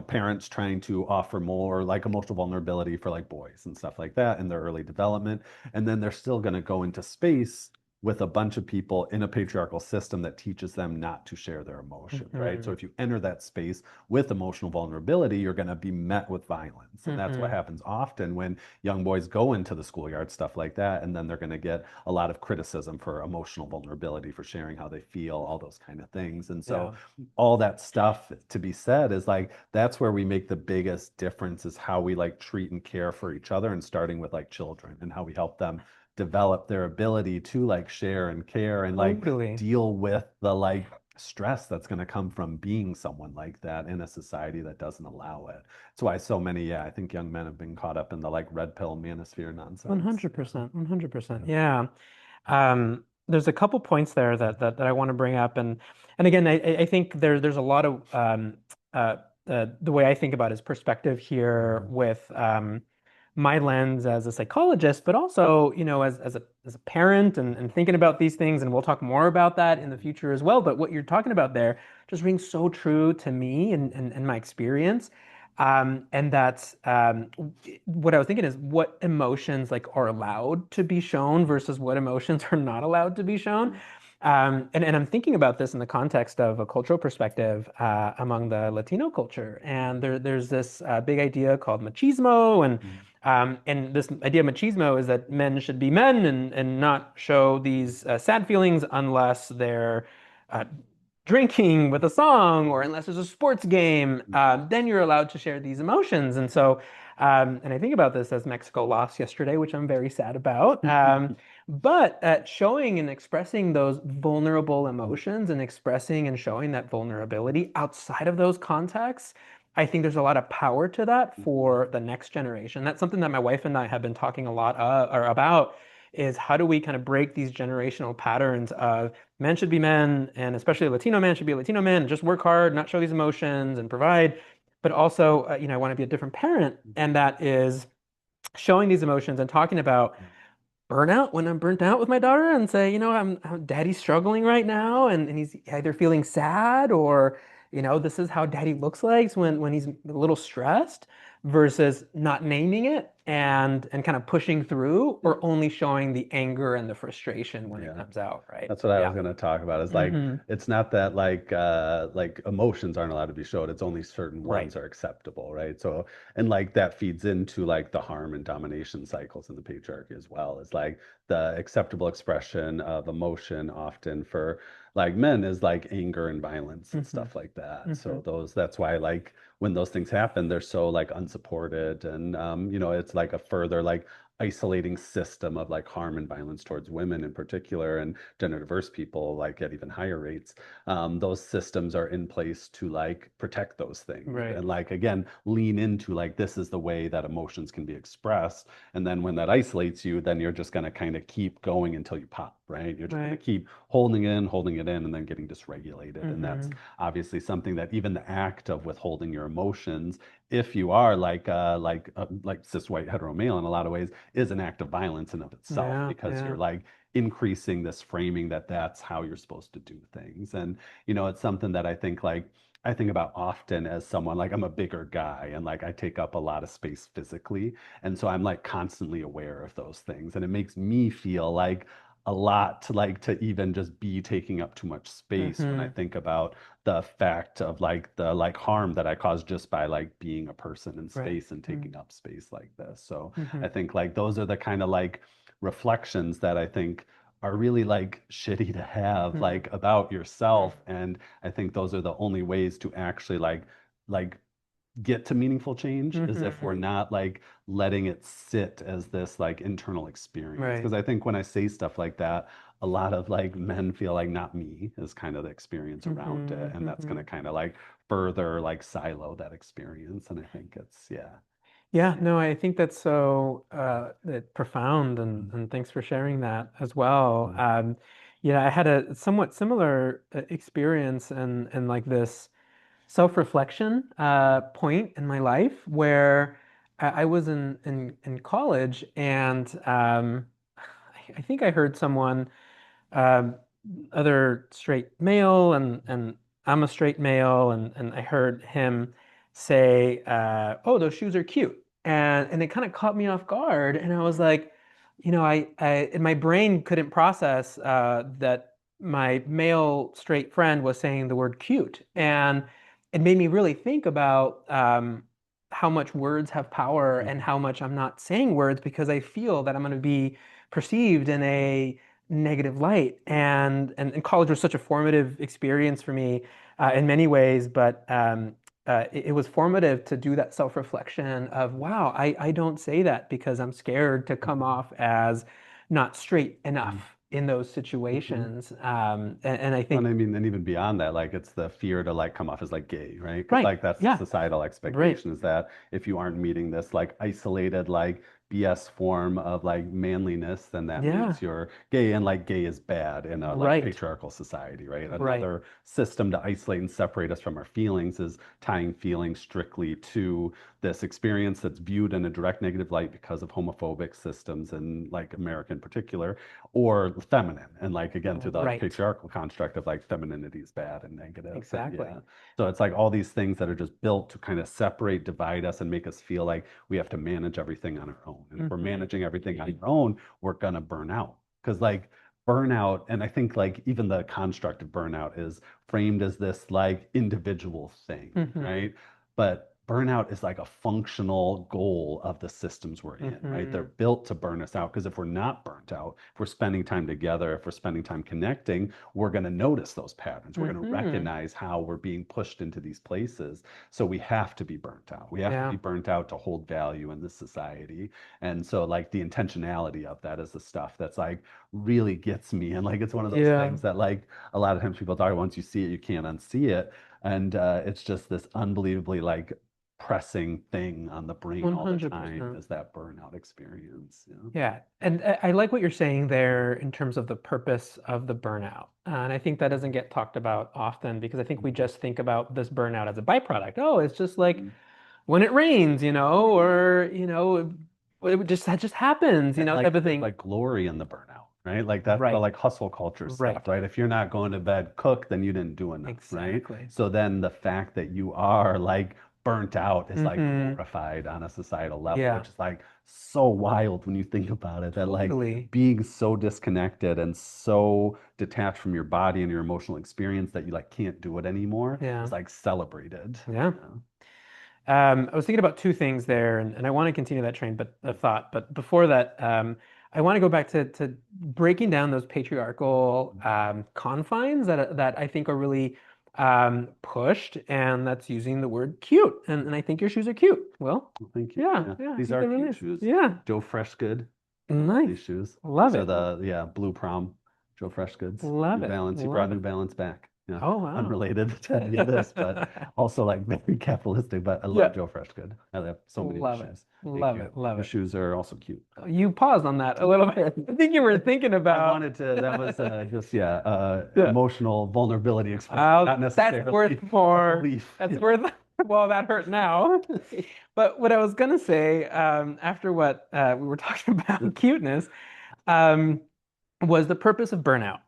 S1: parents trying to offer more like emotional vulnerability for like boys and stuff like that in their early development. And then they're still going to go into space with a bunch of people in a patriarchal system that teaches them not to share their emotions, right? So
S2: Hmm.
S1: if you enter that space with emotional vulnerability, you're going to be met with violence. And that's what
S2: Hmm.
S1: happens often when young boys go into the schoolyard, stuff like that. And then they're going to get a lot of criticism for emotional vulnerability, for sharing how they feel, all those kind of things. And so
S2: Yeah.
S1: all that stuff to be said is like, that's where we make the biggest difference is how we like treat and care for each other, and starting with like children and how we help them develop their ability to like share and care and like
S2: Totally.
S1: deal with the like stress that's going to come from being someone like that in a society that doesn't allow it. That's why so many, yeah, I think young men have been caught up in the like red pill manosphere nonsense. Yeah.
S2: 100%. 100%.
S1: Yeah.
S2: Yeah. There's a couple points there that I want to bring up, and again, I think there's a lot of uh, the way I think about his perspective here
S1: Mhm.
S2: with my lens as a psychologist, but also as a parent and thinking about these things, and we'll talk more about that in the future as well. But what you're talking about there just rings so true to me and my experience. And that's what I was thinking is what emotions like are allowed to be shown versus what emotions are not allowed to be shown. And I'm thinking about this in the context of a cultural perspective among the Latino culture. And there's this big idea called machismo. And this idea of machismo is that men should be men and not show these sad feelings unless they're uh, drinking with a song or unless there's a sports game, then you're allowed to share these emotions. And so, and I think about this as Mexico lost yesterday, which I'm very sad about. But showing and expressing those vulnerable emotions and expressing and showing that vulnerability outside of those contexts, I think there's a lot of power to that for the next generation. That's something that my wife and I have been talking a lot or about is how do we kind of break these generational patterns of men should be men, and especially a Latino man should be a Latino man, and just work hard, not show these emotions, and provide. But also, I want to be a different parent, and that is showing these emotions and talking about burnout when I'm burnt out with my daughter and say, daddy's struggling right now and he's either feeling sad or, this is how daddy looks like when he's a little stressed versus not naming it and kind of pushing through or only showing the anger and the frustration when it
S1: Yeah.
S2: comes out, right?
S1: That's what I was
S2: Yeah.
S1: going to talk about. Is like
S2: Hmm.
S1: it's not that like emotions aren't allowed to be showed. It's only certain
S2: Right.
S1: ones are acceptable, right? So and like that feeds into like the harm and domination cycles in the patriarchy as well. Is like the acceptable expression of emotion often for like men is like anger and violence and
S2: Hmm.
S1: stuff like that.
S2: Hmm.
S1: So that's why like when those things happen, they're so like unsupported and it's like a further like isolating system of like harm and violence towards women in particular and gender diverse people like at even higher rates. Those systems are in place to like protect those things
S2: Right.
S1: and like again lean into like this is the way that emotions can be expressed. And then when that isolates you, then you're just going to kind of keep going until you pop, right? You're just going to
S2: Right.
S1: keep holding it in and then getting dysregulated. And that's
S2: Hmm.
S1: obviously something that even the act of withholding your emotions, if you are like cis white hetero male in a lot of ways, is an act of violence in of itself
S2: Yeah.
S1: because you're
S2: Yeah.
S1: like increasing this framing that that's how you're supposed to do things. And it's something that I think about often as someone like I'm a bigger guy and like I take up a lot of space physically. And so I'm like constantly aware of those things. And it makes me feel like a lot to like to even just be taking up too much space when I
S2: Hmm.
S1: think about the fact of like the like harm that I cause just by like being a person in
S2: Right.
S1: space and taking up space like this. So
S2: Mm-hmm.
S1: I think like those are the kind of like reflections that I think are really like shitty to have
S2: Hmm.
S1: like about yourself. And I think those are the only ways to actually like get to meaningful change is if we're
S2: Hmm.
S1: not like letting it sit as this like internal experience.
S2: Right.
S1: Because I think when I say stuff like that, a lot of like men feel like not me is kind of the experience around it.
S2: Hmm.
S1: And that's going
S2: Hmm.
S1: to kind of like further like silo that experience. And I think it's, yeah.
S2: Yeah, no, I think that's so profound, and thanks for sharing that as well.
S1: Mhm.
S2: I had a somewhat similar experience and like this self-reflection point in my life where I was in college and I think I heard someone um, other straight male and I'm a straight male and I heard him say, "Oh, those shoes are cute," and it kind of caught me off guard, and I was like, and my brain couldn't process that my male straight friend was saying the word cute. And it made me really think about how much words have power and how much I'm not saying words because I feel that I'm going to be perceived in a negative light. And college was such a formative experience for me in many ways, but it was formative to do that self-reflection of, wow, I don't say that because I'm scared to come off as not straight enough in those
S1: Mhm.
S2: situations. And I
S1: And
S2: think,
S1: I mean, and even beyond that, like it's the fear to like come off as like gay, right? Because
S2: right,
S1: like that's the
S2: yeah,
S1: societal
S2: right,
S1: expectation is that if you aren't meeting this like isolated like BS form of like manliness, then that
S2: yeah,
S1: means you're gay, and like gay is bad in a like
S2: right,
S1: patriarchal society, right?
S2: right.
S1: Another system to isolate and separate us from our feelings is tying feelings strictly to this experience that's viewed in a direct negative light because of homophobic systems and like America in particular, or feminine. And like again, through the like
S2: Right.
S1: patriarchal construct of like femininity is bad and negative. And
S2: Exactly.
S1: yeah. So it's like all these things that are just built to kind of separate, divide us, and make us feel like we have to manage everything on our own. And if we're
S2: Hmm.
S1: managing everything on our own, we're gonna burn out. Because like burnout, and I think like even the construct of burnout is framed as this like individual thing,
S2: Hmm.
S1: right? But burnout is like a functional goal of the systems we're in, right? They're
S2: Hmm.
S1: built to burn us out because if we're not burnt out, if we're spending time together, if we're spending time connecting, we're going to notice those patterns. We're going to
S2: Hmm.
S1: recognize how we're being pushed into these places. So we have to be burnt out. We have to
S2: Yeah.
S1: be burnt out to hold value in this society. And so, like, the intentionality of that is the stuff that's like really gets me. And like, it's one of those
S2: Yeah.
S1: things that, like, a lot of times people talk about once you see it, you can't unsee it. And it's just this unbelievably like pressing thing on the brain all the time
S2: 100%.
S1: is that burnout experience. Yeah.
S2: Yeah. And I like what you're saying there in terms of the purpose of the burnout. And I think that doesn't get talked about often because I think we just think about this burnout as a byproduct. Oh, it's just like
S1: Mhm.
S2: when it rains, or, that just happens,
S1: And
S2: type
S1: like
S2: of
S1: there's
S2: thing.
S1: like glory in the burnout, right? Like that's the
S2: Right.
S1: like hustle culture
S2: Right.
S1: stuff, right? If you're not going to bed cook, then you didn't do enough, right?
S2: Exactly.
S1: So then the fact that you are like burnt out is like
S2: Hmm.
S1: glorified on a societal level,
S2: Yeah.
S1: which is like so wild when you think about it, that like
S2: Totally.
S1: being so disconnected and so detached from your body and your emotional experience that you like can't do it anymore
S2: Yeah.
S1: is like celebrated.
S2: Yeah.
S1: Yeah.
S2: I was thinking about two things there, and I want to continue that train, but a thought. But before that, I want to go back to breaking down those patriarchal confines that I think are really pushed, and that's using the word cute. And I think your shoes are cute. Well,
S1: Well, thank you.
S2: yeah,
S1: Yeah.
S2: yeah, I
S1: These
S2: think
S1: are
S2: they're really
S1: cute
S2: nice.
S1: shoes.
S2: Yeah,
S1: Joe Freshgood.
S2: nice.
S1: These shoes.
S2: Love
S1: These are
S2: it.
S1: the yeah blue prom Joe Freshgoods.
S2: Love
S1: New
S2: it.
S1: Balance. He brought
S2: Love
S1: New
S2: it.
S1: Balance back. Yeah,
S2: Oh, wow.
S1: unrelated to any of this, but also like very capitalistic. But I
S2: Yeah,
S1: love Joe Freshgood. I have so many of his
S2: love it.
S1: shoes. Thank
S2: Love
S1: you.
S2: it. Love
S1: Your
S2: it.
S1: shoes are also cute.
S2: You paused on that a little bit. I think you were thinking
S1: I
S2: about.
S1: wanted to. That was just yeah,
S2: Yeah.
S1: emotional vulnerability expression, not
S2: That's worth
S1: necessarily a
S2: more.
S1: belief.
S2: That's
S1: Yeah.
S2: worth, well, that hurt now. But what I was gonna say, after what we were talking about cuteness, um, was the purpose of burnout.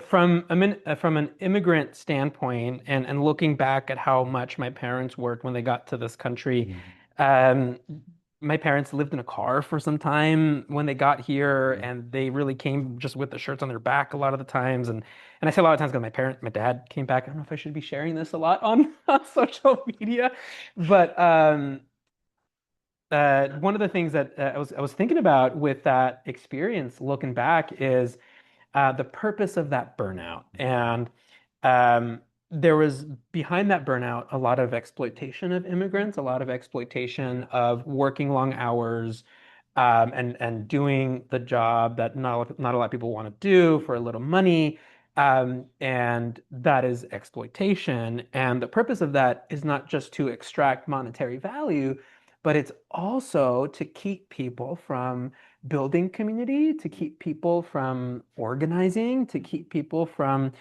S2: From an immigrant standpoint, and looking back at how much my parents worked when they got to this country,
S1: Mhm.
S2: um, my parents lived in a car for some time when they got here,
S1: Mhm.
S2: and they really came just with the shirts on their back a lot of the times. And I say a lot of times because my dad came back. I don't know if I should be sharing this a lot on, on social media, but one of the things that I was thinking about with that experience, looking back, is the purpose of that burnout. And um, there was behind that burnout a lot of exploitation of immigrants, a lot of exploitation of working long hours, and doing the job that not a lot of people want to do for a little money. And that is exploitation. And the purpose of that is not just to extract monetary value, but it's also to keep people from building community, to keep people from organizing, to keep people from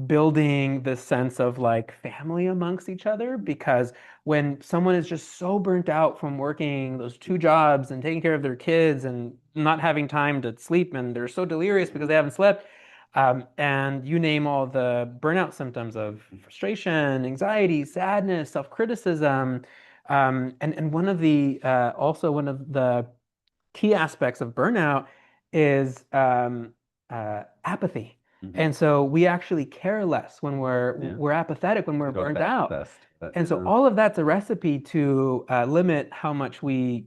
S2: building this sense of like family amongst each other. Because when someone is just so burnt out from working those two jobs and taking care of their kids and not having time to sleep, and they're so delirious because they haven't slept, and you name all the burnout symptoms of frustration, anxiety, sadness, self-criticism, and one of the key aspects of burnout is apathy.
S1: Mhm.
S2: And so we actually care less when
S1: Yeah.
S2: we're apathetic, when
S1: To
S2: we're
S1: go
S2: burnt
S1: to
S2: out.
S1: access to it.
S2: And so
S1: Yeah.
S2: all of that's a recipe to limit how much we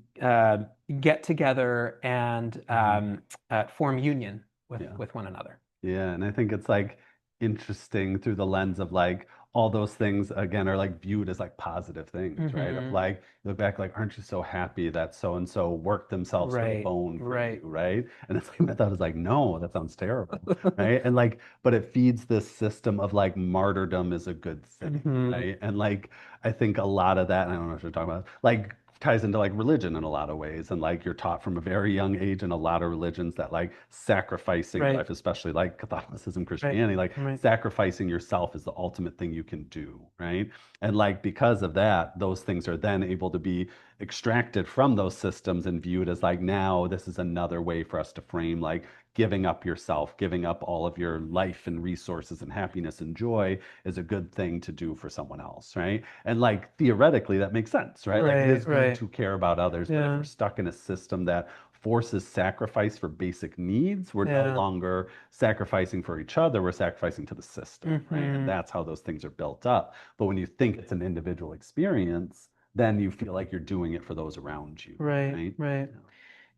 S2: get together and
S1: Mhm.
S2: form union
S1: Yeah.
S2: with one another.
S1: Yeah, and I think it's like interesting through the lens of like all those things again are like viewed as like positive things, right? Of
S2: Hmm.
S1: like you look back like, aren't you so happy that so and so worked themselves to the
S2: Right,
S1: bone for you,
S2: right.
S1: right? And it's like my thought is like, no, that sounds terrible, right? And like, but it feeds this system of like martyrdom is a good thing,
S2: Hmm.
S1: right? And like I think a lot of that, and I don't know what you're talking about, like ties into like religion in a lot of ways. And like you're taught from a very young age in a lot of religions that like sacrificing your
S2: Right,
S1: life, especially like Catholicism,
S2: right,
S1: Christianity, like
S2: right.
S1: sacrificing yourself is the ultimate thing you can do, right? And like because of that, those things are then able to be extracted from those systems and viewed as like now this is another way for us to frame like giving up yourself, giving up all of your life and resources and happiness and joy is a good thing to do for someone else, right? And like theoretically, that makes sense, right? Like it
S2: Right,
S1: is good
S2: right.
S1: to care about others, but if we're
S2: Yeah,
S1: stuck in a system that forces sacrifice for basic needs, we're no
S2: yeah.
S1: longer sacrificing for each other, we're sacrificing to the system, right? And
S2: Hmm.
S1: that's how those things are built up. But when you think it's an individual experience, then you feel like you're doing it for those around you,
S2: Right,
S1: right?
S2: right.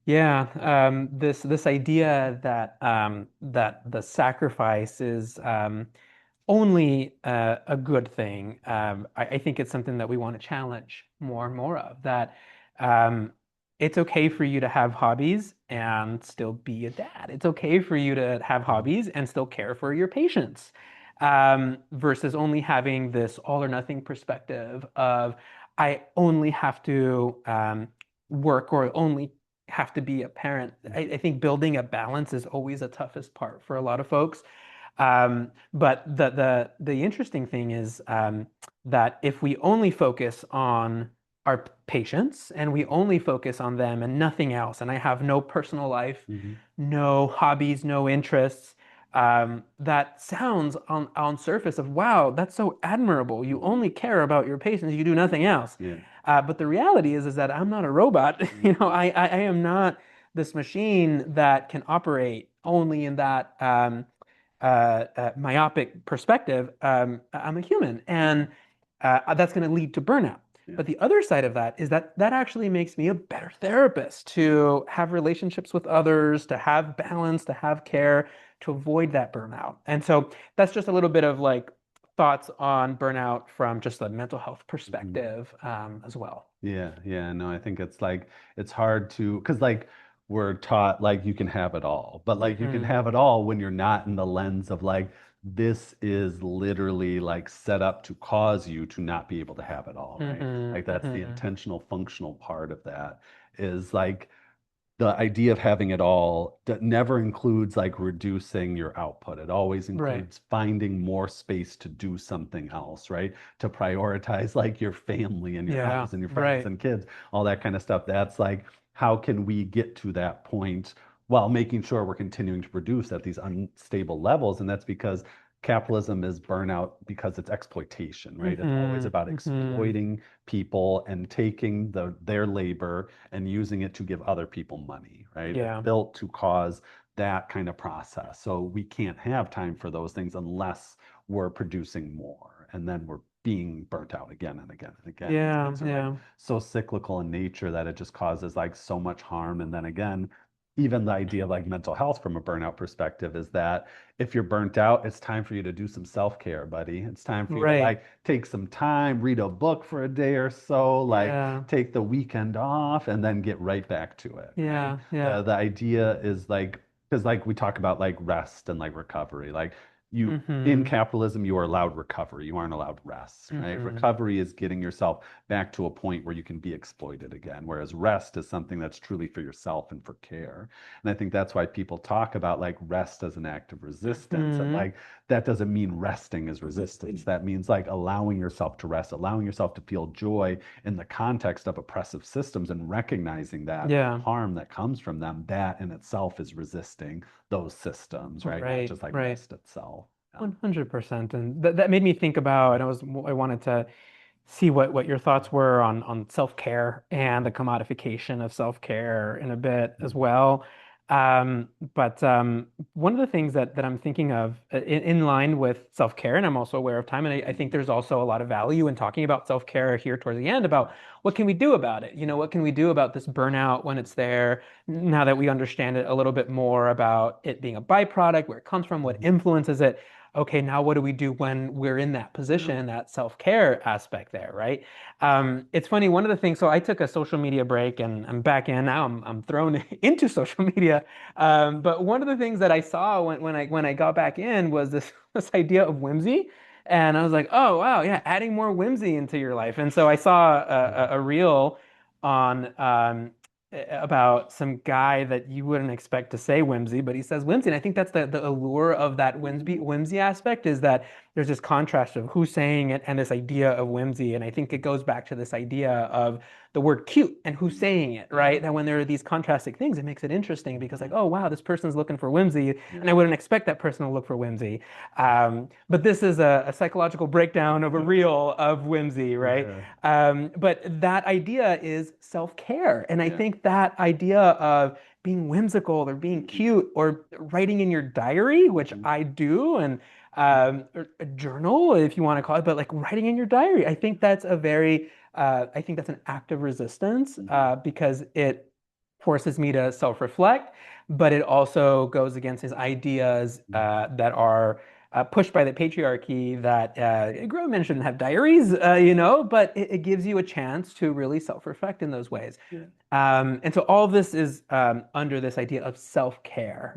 S2: Yeah, this idea that that the sacrifice is only a good thing. I think it's something that we want to challenge more and more of. That um, it's okay for you to have hobbies and still be a dad. It's okay for you to have
S1: Mhm.
S2: hobbies and still care for your patients, versus only having this all or nothing perspective of I only have to work or only have to be a parent. I think building a balance is always the toughest part for a lot of folks. But the interesting thing is that if we only focus on our patients and we only focus on them and nothing else, and I have no personal life,
S1: Mhm.
S2: no hobbies, no interests, that sounds on surface of wow, that's so admirable. You
S1: Mhm.
S2: only care about your patients, you do nothing else.
S1: Yeah.
S2: But the reality is that I'm not a robot.
S1: Mhm.
S2: I am not this machine that can operate only in that myopic perspective. I'm a human, and that's going to lead to burnout.
S1: Yeah.
S2: But the other side of that is that that actually makes me a better therapist to have relationships with others, to have balance, to have care, to avoid that burnout. And so that's just a little bit of like thoughts on burnout from just a mental health
S1: Mhm.
S2: perspective as well.
S1: Yeah, yeah, no, I think it's like it's hard to because like we're taught like you can have it all, but like you can
S2: Hmm.
S1: have it all when you're not in the lens of like this is literally like set up to cause you to not be able to have it all, right?
S2: Hmm.
S1: Like that's the
S2: Hmm.
S1: intentional functional part of that is like the idea of having it all that never includes like reducing your output. It always
S2: Right.
S1: includes finding more space to do something else, right? To prioritize like your family and your
S2: Yeah.
S1: house and your friends
S2: Right.
S1: and kids, all that kind of stuff. That's like, how can we get to that point while making sure we're continuing to produce at these unstable levels? And that's because capitalism is burnout because it's exploitation, right? It's always
S2: Hmm.
S1: about
S2: Hmm.
S1: exploiting people and taking their labor and using it to give other people money, right? It's
S2: Yeah.
S1: built to cause that kind of process. So we can't have time for those things unless we're producing more. And then we're being burnt out again and again and again. These
S2: Yeah.
S1: things are like
S2: Yeah.
S1: so cyclical in nature that it just causes like so much harm. And then again, even the idea of like mental health from a burnout perspective is that if you're burnt out, it's time for you to do some self-care, buddy. It's time for you to
S2: Right.
S1: like take some time, read a book for a day or so, like
S2: Yeah.
S1: take the weekend off and then get right back to it, right?
S2: Yeah. Yeah.
S1: The idea is like, because like we talk about like rest and like recovery, like you in
S2: Hmm.
S1: capitalism, you are allowed recovery. You aren't allowed rest, right?
S2: Hmm.
S1: Recovery is getting yourself back to a point where you can be exploited again, whereas rest is something that's truly for yourself and for care. And I think that's why people talk about like rest as an act of resistance. And
S2: Hmm.
S1: like that doesn't mean resting is resistance. That means like allowing yourself to rest, allowing yourself to feel joy in the context of oppressive systems and recognizing that
S2: Yeah.
S1: harm that comes from them. That in itself is resisting those systems, right? Not
S2: Right.
S1: just like
S2: Right.
S1: rest itself. Yeah.
S2: 100%. And that made me think about, and I wanted to see what your thoughts were on self-care and the commodification of self-care in a bit as well. But one of the things that I'm thinking of in line with self-care, and I'm also aware of time, and I think there's also a lot of value in talking about self-care here towards the end about what can we do about it? What can we do about this burnout when it's there, now that we understand it a little bit more about it being a byproduct, where it comes from, what influences it. Okay, now what do we do when we're in that position, that self-care aspect there, right? It's funny, one of the things, so I took a social media break and I'm back in now. I'm thrown into social media. But one of the things that I saw when I got back in was this this idea of whimsy. And I was like, oh wow, yeah, adding more whimsy into your life. And so I saw a reel on about some guy that you wouldn't expect to say whimsy, but he says whimsy. And I think that's the allure of that whimsy aspect, is that there's this contrast of who's saying it and this idea of whimsy. And I think it goes back to this idea of the word cute and who's saying it, right? That when there are these contrasting things, it makes it interesting because, like, oh wow, this person's looking for whimsy, and I wouldn't expect that person to look for whimsy. But this is a psychological breakdown of a reel of whimsy, right?
S1: Yeah.
S2: But that idea is self-care. And I think that idea of being whimsical or being cute or writing in your diary, which I do, and or a journal, if you want to call it, but like writing in your diary, I think that's I think that's an act of resistance because it forces me to self-reflect, but it also goes against his ideas that are pushed by the patriarchy that grown men shouldn't have diaries, but it gives you a chance to really self-reflect in those ways.
S1: Yeah.
S2: And so all of this is under this idea of self-care,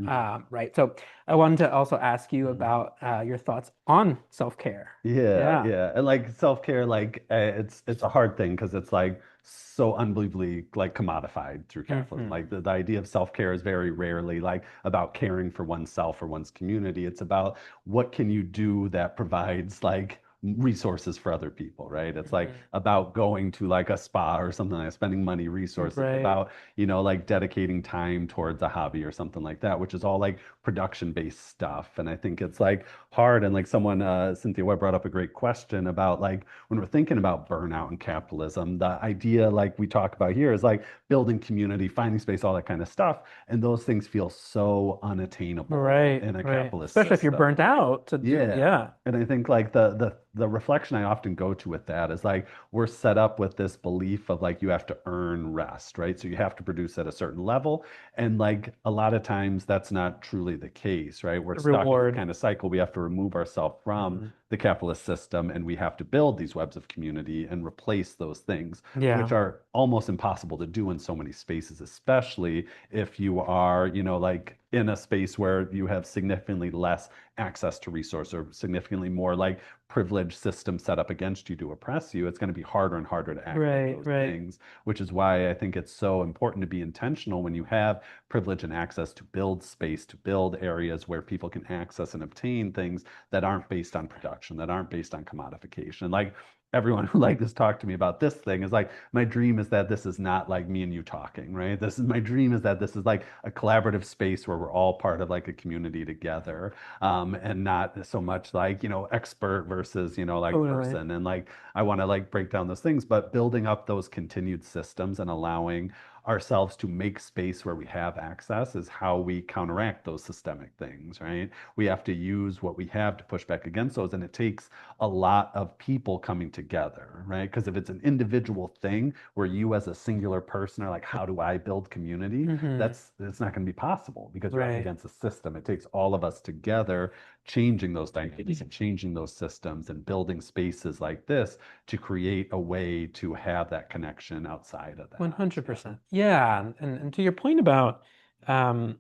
S2: right? So I wanted to also ask you about your thoughts on self-care.
S1: Yeah,
S2: Yeah.
S1: yeah. And like self-care, like it's a hard thing because it's like so unbelievably like commodified through capitalism.
S2: Hmm.
S1: Like the idea of self-care is very rarely like about caring for oneself or one's community. It's about what can you do that provides like resources for other people, right? It's like
S2: Hmm.
S1: about going to like a spa or something like spending money, resources,
S2: Right.
S1: about, like dedicating time towards a hobby or something like that, which is all like production-based stuff. And I think it's like hard. And like someone, Cynthia Webb brought up a great question about like when we're thinking about burnout and capitalism, the idea like we talk about here is like building community, finding space, all that kind of stuff. And those things feel so unattainable
S2: Right,
S1: in a
S2: right.
S1: capitalist
S2: Especially if you're
S1: system.
S2: burnt out to do,
S1: Yeah.
S2: yeah.
S1: And I think like the reflection I often go to with that is like we're set up with this belief of like you have to earn rest, right? So you have to produce at a certain level. And like a lot of times that's not truly the case, right? We're
S2: The
S1: stuck in this
S2: reward.
S1: kind of cycle. We have to remove ourselves from
S2: Hmm.
S1: the capitalist system and we have to build these webs of community and replace those things,
S2: Yeah.
S1: which are almost impossible to do in so many spaces, especially if you are, like in a space where you have significantly less access to resource or significantly more like privileged system set up against you to oppress you. It's going to be harder and harder to access
S2: Right,
S1: those
S2: right.
S1: things, which is why I think it's so important to be intentional when you have privilege and access to build space, to build areas where people can access and obtain things that aren't based on production, that aren't based on commodification. Like everyone who like has talked to me about this thing is like, my dream is that this is not like me and you talking, right? This is my dream is that this is like a collaborative space where we're all part of like a community together, and not so much like, expert versus, like
S2: Totally.
S1: person. And like, I want to like break down those things, but building up those continued systems and allowing ourselves to make space where we have access is how we counteract those systemic things, right? We have to use what we have to push back against those. And it takes a lot of people coming together, right? Because if it's an individual thing where you as a singular person are like, how do I build community?
S2: Hmm.
S1: It's not going to be possible because you're up
S2: Right.
S1: against a system. It takes all of us together changing those dynamics and changing those systems and building spaces like this to create a way to have that connection outside of that. Yeah.
S2: 100%. Yeah. And to your point about um,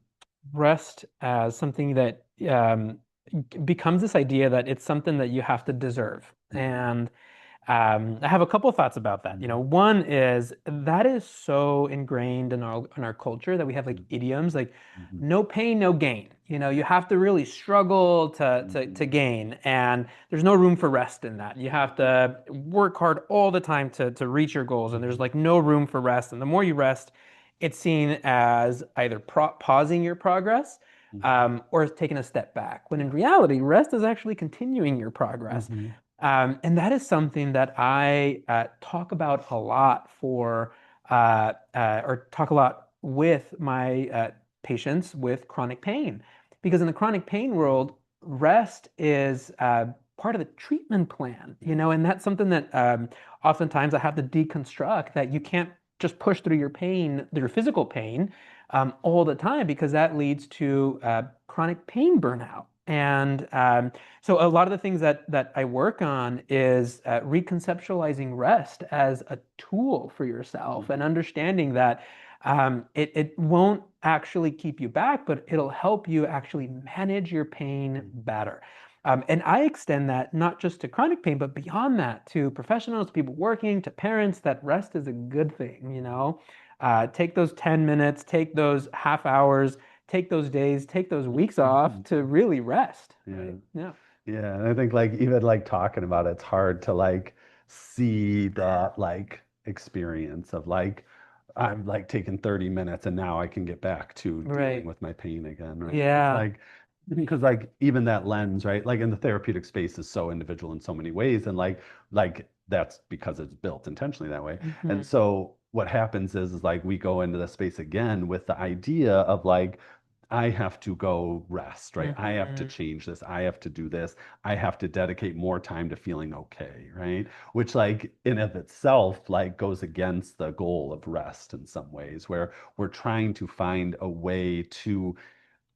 S2: rest as something that becomes this idea that it's something that you have to deserve.
S1: Mhm.
S2: And I have a couple of thoughts about that.
S1: Mhm.
S2: One is that is so ingrained in our culture that we have like
S1: Mhm.
S2: idioms like
S1: Mhm.
S2: no pain, no gain. You have to really struggle to
S1: Mhm.
S2: gain, and there's no room for rest in that. You have to work hard all the time to reach your goals, and there's
S1: Mhm.
S2: like no room for rest. And the more you rest, it's seen as either pausing your progress
S1: Mhm.
S2: or taking a step back. When in
S1: Yeah.
S2: reality, rest is actually continuing your progress.
S1: Mhm.
S2: And that is something that I talk about a lot or talk a lot with my patients with chronic pain. Because in the chronic pain world, rest is part of the treatment plan, and that's something that oftentimes I have to deconstruct that you can't just push through your pain, your physical pain, all the time because that leads to chronic pain burnout. And so a lot of the things that I work on is reconceptualizing rest as a tool for yourself and understanding that it won't actually keep you back, but it'll help you actually manage your pain better. And I extend that not just to chronic pain, but beyond that to professionals, people working, to parents, that rest is a good thing. Take those 10 minutes, take those half hours, take those days, take those weeks off to really rest,
S1: Yeah.
S2: right? Yeah.
S1: Yeah, and I think like even like talking about it's hard to like see that like experience of like I'm like taking 30 minutes and now I can get back to dealing
S2: Right.
S1: with my pain again, right? It's
S2: Yeah.
S1: like because like even that lens, right? Like in the therapeutic space is so individual in so many ways and like that's because it's built intentionally that way. And
S2: Hmm.
S1: so what happens is like we go into the space again with the idea of like I have to go rest, right? I have to
S2: Hmm.
S1: change this. I have to do this. I have to dedicate more time to feeling okay, right? Which like in of itself like goes against the goal of rest in some ways, where we're trying to find a way to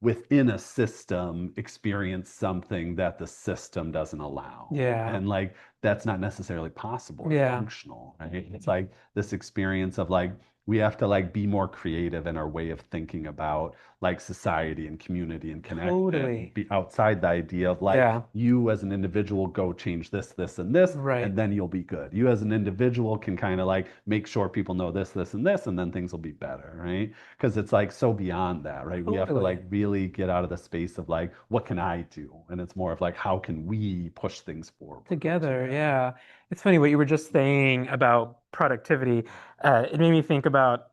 S1: within a system experience something that the system doesn't allow.
S2: Yeah.
S1: And like that's not necessarily possible or
S2: Yeah.
S1: functional, right? It's like this experience of like we have to like be more creative in our way of thinking about like society and community and connection,
S2: Totally.
S1: be outside the idea of like
S2: Yeah.
S1: you as an individual go change this, this, and this,
S2: Right.
S1: and then you'll be good. You as an individual can kind of like make sure people know this, this, and this, and then things will be better, right? Because it's like so beyond that, right? We have to
S2: Totally.
S1: like really get out of the space of like, what can I do? And it's more of like, how can we push things forward
S2: Together,
S1: together?
S2: yeah. It's funny what you were just saying about productivity. It made me think about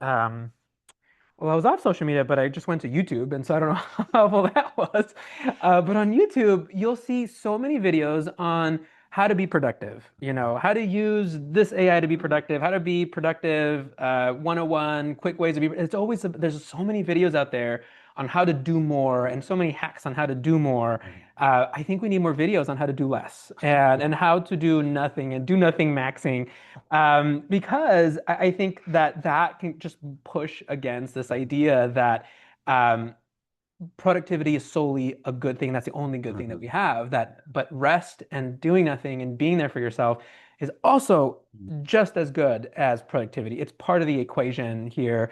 S2: well, I was off social media, but I just went to YouTube, and so I don't know how helpful that was. But on YouTube, you'll see so many videos on how to be productive, how to use this AI to be productive, how to be productive, 101, quick ways to be. It's always, there's so many videos out there on how to do more and so many hacks on how to do more.
S1: Right.
S2: I think we need more videos on how to do less and how to do nothing and do nothing maxing because I think that can just push against this idea that um, productivity is solely a good thing. That's the only good thing that we
S1: Mhm.
S2: have. But rest and doing nothing and being there for yourself is also just as good as productivity. It's part of the equation here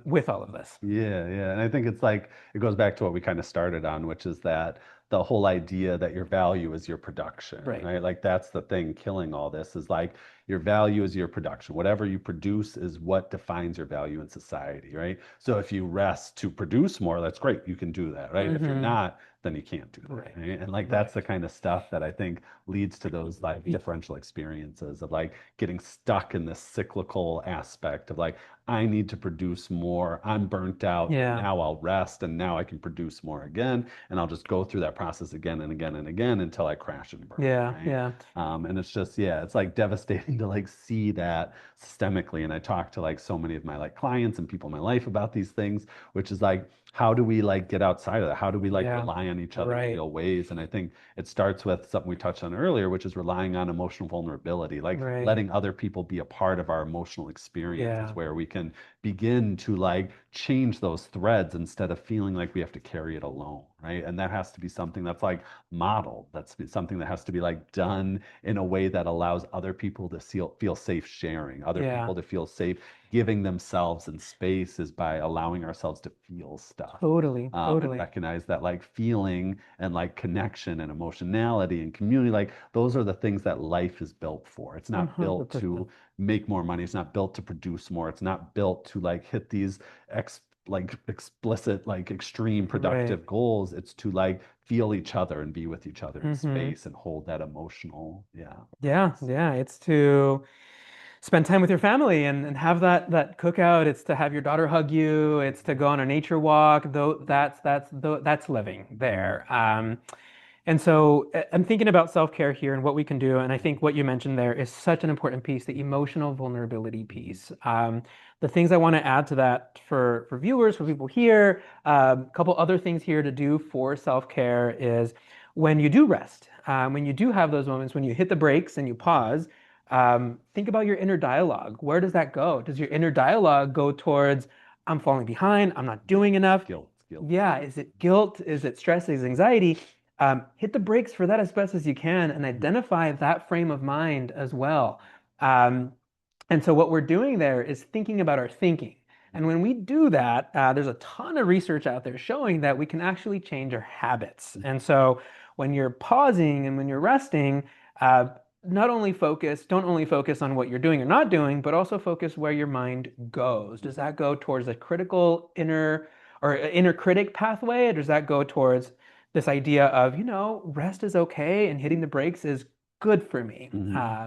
S2: with all of this.
S1: Yeah, yeah. And I think it's like it goes back to what we kind of started on, which is that the whole idea that your value is your production,
S2: Right.
S1: right? Like that's the thing killing all this is like your value is your production. Whatever you produce is what defines your value in society, right? So if you rest to produce more, that's great. You can do that, right? If you're
S2: Hmm.
S1: not, then you can't do that,
S2: Right.
S1: right? And like that's
S2: Right.
S1: the kind of stuff that I think leads to those like differential experiences of like getting stuck in this cyclical aspect of like I need to produce more. I'm burnt out.
S2: Yeah.
S1: Now I'll rest and now I can produce more again. And I'll just go through that process again and again and again until I crash and burn,
S2: Yeah.
S1: right?
S2: Yeah.
S1: And it's just, yeah, it's like devastating to like see that systemically. And I talk to like so many of my like clients and people in my life about these things, which is like, how do we like get outside of that? How do we like
S2: Yeah.
S1: rely on each other in
S2: Right.
S1: real ways? And I think it starts with something we touched on earlier, which is relying on emotional vulnerability, like
S2: Right.
S1: letting other people be a part of our emotional experiences
S2: Yeah.
S1: where we can begin to like change those threads instead of feeling like we have to carry it alone, right? And that has to be something that's like modeled. That's something that has to be like done in a way that allows other people to feel safe sharing, other
S2: Yeah.
S1: people to feel safe giving themselves in space is by allowing ourselves to feel stuff.
S2: Totally.
S1: And
S2: Totally.
S1: recognize that like feeling and like connection and emotionality and community, like those are the things that life is built for. It's not built
S2: 100%.
S1: to make more money. It's not built to produce more. It's not built to like hit these like explicit, like extreme
S2: Right.
S1: productive goals. It's to like feel each other and be with each other in
S2: Hmm.
S1: space and hold that emotional, yeah,
S2: Yeah,
S1: presence.
S2: yeah. It's to spend time with your family and have that cookout. It's to have your daughter hug you. It's to go on a nature walk. Though that's living there. And so I'm thinking about self-care here and what we can do. And I think what you mentioned there is such an important piece, the emotional vulnerability piece. The things I want to add to that for viewers, for people here, a couple other things here to do for self-care is when you do rest, when you do have those moments, when you hit the brakes and you pause, think about your inner dialogue. Where does that go? Does your inner dialogue go towards, I'm falling behind, I'm not doing enough?
S1: Guilt.
S2: Yeah, is it guilt? Is it stress? Is it anxiety? Hit the brakes for that as best as you can and identify that frame of mind as well. Um, and so what we're doing there is thinking about our thinking. And when we do that, there's a ton of research out there showing that we can actually change our habits. And so when you're pausing and when you're resting, uh, not only focus, don't only focus on what you're doing or not doing, but also focus where your mind goes. Does that go towards a critical inner or inner critic pathway? Or does that go towards this idea of, rest is okay and hitting the brakes is good for me?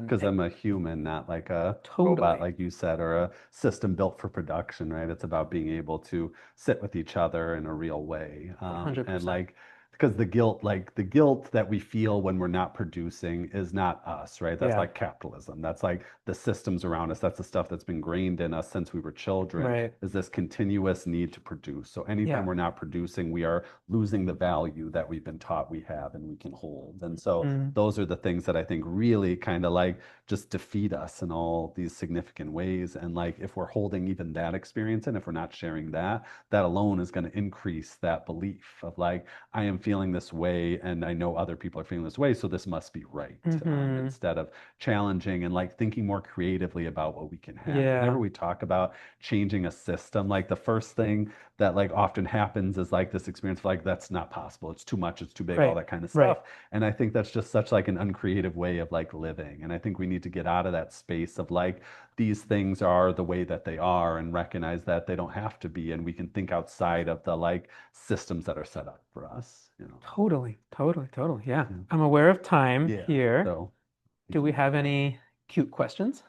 S1: Because I'm a human, not like a robot,
S2: Totally.
S1: like you said, or a system built for production, right? It's about being able to sit with each other in a real way. And
S2: 100%.
S1: like, because the guilt that we feel when we're not producing is not us, right? That's
S2: Yeah.
S1: like capitalism. That's like the systems around us. That's the stuff that's been ingrained in us since we were children,
S2: Right.
S1: is this continuous need to produce. So anytime
S2: Yeah.
S1: we're not producing, we are losing the value that we've been taught we have and we can hold. And so
S2: Mm,
S1: those are the things that I think really kind of like just defeat us in all these significant ways. And like if we're holding even that experience and if we're not sharing that, that alone is going to increase that belief of like, I am feeling this way and I know other people are feeling this way, so this must be right.
S2: hmm
S1: Instead of challenging and like thinking more creatively about what we can have. Whenever
S2: Yeah.
S1: we talk about changing a system, like the first thing that like often happens is like this experience of like that's not possible, it's too much, it's too big, all
S2: Right.
S1: that kind of
S2: Right.
S1: stuff. And I think that's just such like an uncreative way of like living. And I think we need to get out of that space of like these things are the way that they are and recognize that they don't have to be. And we can think outside of the like systems that are set up for us.
S2: Totally. Totally. Totally. Yeah.
S1: Yeah.
S2: I'm aware of time
S1: Yeah.
S2: here.
S1: So we
S2: Do we
S1: can
S2: have any cute questions?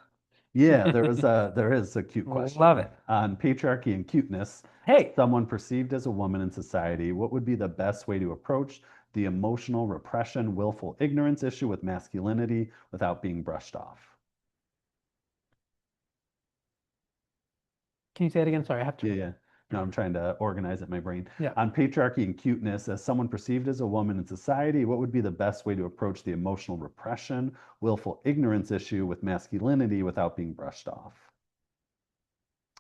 S1: Yeah, there is a cute
S2: Love
S1: question
S2: it.
S1: on patriarchy and cuteness. As
S2: Hey,
S1: someone perceived as a woman in society, what would be the best way to approach the emotional repression, willful ignorance issue with masculinity without being brushed off?
S2: can you say it again? Sorry, I have to.
S1: Yeah, yeah. No, I'm trying to organize it in my brain.
S2: Yeah.
S1: On patriarchy and cuteness, as someone perceived as a woman in society, what would be the best way to approach the emotional repression, willful ignorance issue with masculinity without being brushed off?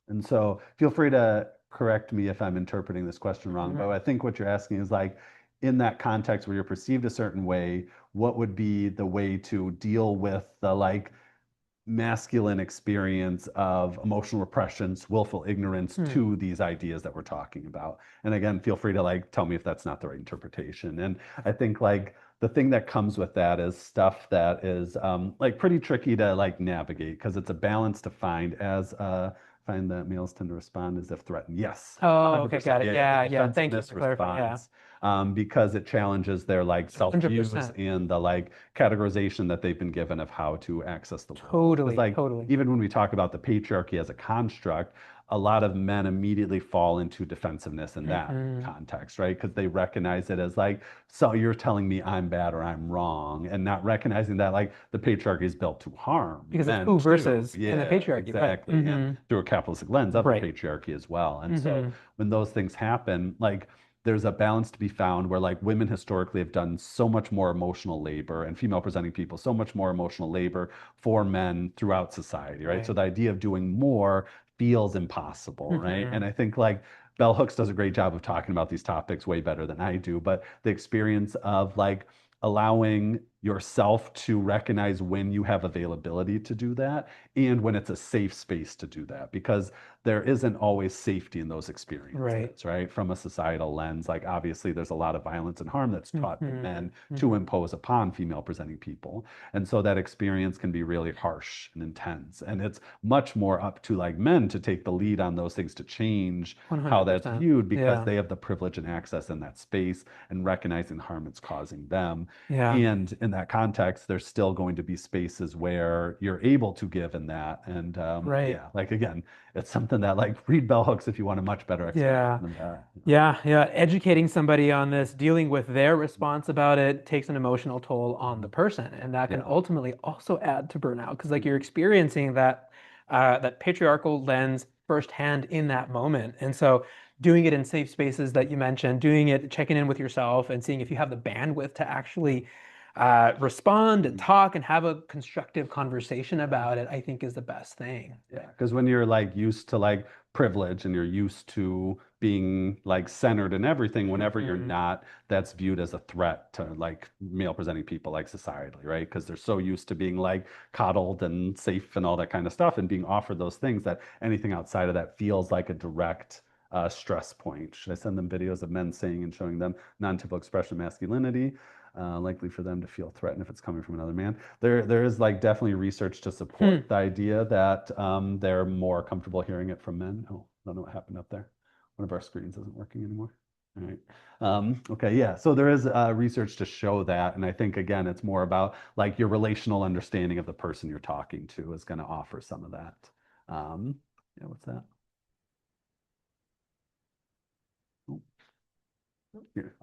S1: And so feel free to correct me if I'm interpreting this question wrong, but
S2: Mhm.
S1: I think what you're asking is like, in that context where you're perceived a certain way, what would be the way to deal with the like masculine experience of emotional repressions, willful ignorance
S2: Hmm.
S1: to these ideas that we're talking about? And again, feel free to like tell me if that's not the right interpretation. And I think like the thing that comes with that is stuff that is like pretty tricky to like navigate because it's a balance to find as find that males tend to respond as if threatened. Yes,
S2: Oh, okay,
S1: 100%.
S2: got it.
S1: Yeah, yeah, the
S2: Yeah, yeah. Thank you
S1: defensiveness
S2: for clarifying. Yeah.
S1: response because it challenges their like self-views
S2: 100%.
S1: and the like categorization that they've been given of how to access the world. Because
S2: Totally,
S1: like
S2: totally.
S1: even when we talk about the patriarchy as a construct, a lot of men immediately fall into defensiveness in that
S2: Hmm.
S1: context, right? Because they recognize it as like, so you're telling me I'm bad or I'm wrong, and not recognizing that like the patriarchy is built to harm
S2: Because it's
S1: men
S2: who
S1: too.
S2: versus in the
S1: Yeah,
S2: patriarchy, right?
S1: exactly. And through a capitalistic lens of the
S2: Right.
S1: patriarchy as well. And so
S2: Hmm.
S1: when those things happen, like there's a balance to be found where like women historically have done so much more emotional labor and female presenting people so much more emotional labor for men throughout society, right? So
S2: Right.
S1: the idea of doing more feels impossible, right? And
S2: Hmm.
S1: I think like Bell Hooks does a great job of talking about these topics way better than I do, but the experience of like allowing yourself to recognize when you have availability to do that and when it's a safe space to do that because there isn't always safety in those
S2: Right.
S1: experiences, right? From a societal lens, like obviously there's a lot of violence and harm that's taught to
S2: Hmm.
S1: men to
S2: Hmm.
S1: impose upon female presenting people. And so that experience can be really harsh and intense. And it's much more up to like men to take the lead on those things to change how that's
S2: 100%.
S1: viewed because
S2: Yeah.
S1: they have the privilege and access in that space and recognizing the harm it's causing them.
S2: Yeah.
S1: And that context, there's still going to be spaces where you're able to give in that. And
S2: Right.
S1: yeah, like again, it's something that like read bell hooks if you want a much better
S2: Yeah.
S1: explanation than that.
S2: Yeah. Educating somebody on this, dealing with their response about it takes an emotional toll on the person, and that can
S1: Yeah.
S2: ultimately also add to burnout because like you're experiencing that patriarchal lens firsthand in that moment. And so doing it in safe spaces that you mentioned, doing it, checking in with yourself and seeing if you have the bandwidth to actually respond and talk and have a constructive conversation about it, I think is the best thing.
S1: Yeah, because when you're like used to like privilege and you're used to being like centered in everything, whenever you're
S2: Mhm.
S1: not, that's viewed as a threat to like male presenting people like societally, right? Because they're so used to being like coddled and safe and all that kind of stuff and being offered those things that anything outside of that feels like a direct stress point. Should I send them videos of men saying and showing them non-typical expression of masculinity? Likely for them to feel threatened if it's coming from another man. There is like definitely research to
S2: Hmm.
S1: support the idea that they're more comfortable hearing it from men. Oh, I don't know what happened up there. One of our screens isn't working anymore. All right. Okay, yeah. So there is research to show that, and I think again, it's more about like your relational understanding of the person you're talking to is going to offer some of that. Yeah, what's that? Oh, here.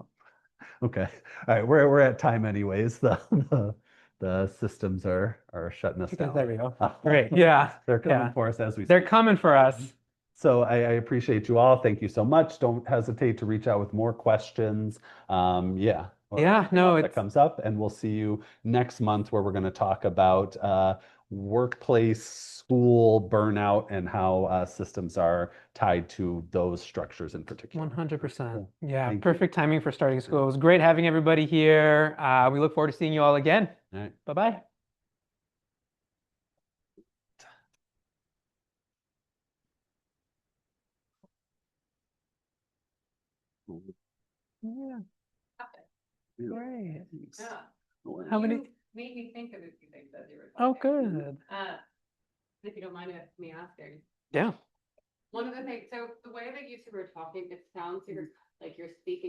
S1: Okay. All right. We're at time anyways. The systems are shutting us
S2: Okay,
S1: down.
S2: there we go. Great. Yeah.
S1: They're coming
S2: Yeah.
S1: for us as we
S2: They're
S1: speak.
S2: coming for us.
S1: So I appreciate you all. Thank you so much. Don't hesitate to reach out with more questions. Yeah, or
S2: Yeah,
S1: anything
S2: no,
S1: else that
S2: it's
S1: comes up. And we'll see you next month where we're going to talk about workplace, school burnout, and how systems are tied to those structures in particular.
S2: 100%.
S1: Cool.
S2: Yeah,
S1: Thank you.
S2: perfect timing for starting school. It was great having everybody here. We look forward to seeing you all again.
S1: All right.
S2: Bye-bye. Yeah,
S1: Yeah.
S2: great.
S1: Thanks.
S3: Yeah.
S2: How many?
S3: You made me think of a few things as you were
S2: Oh,
S3: talking.
S2: good.
S3: If you don't mind me asking.
S2: Yeah.
S3: One of the things, so the way that you two were talking, it sounds like you're speaking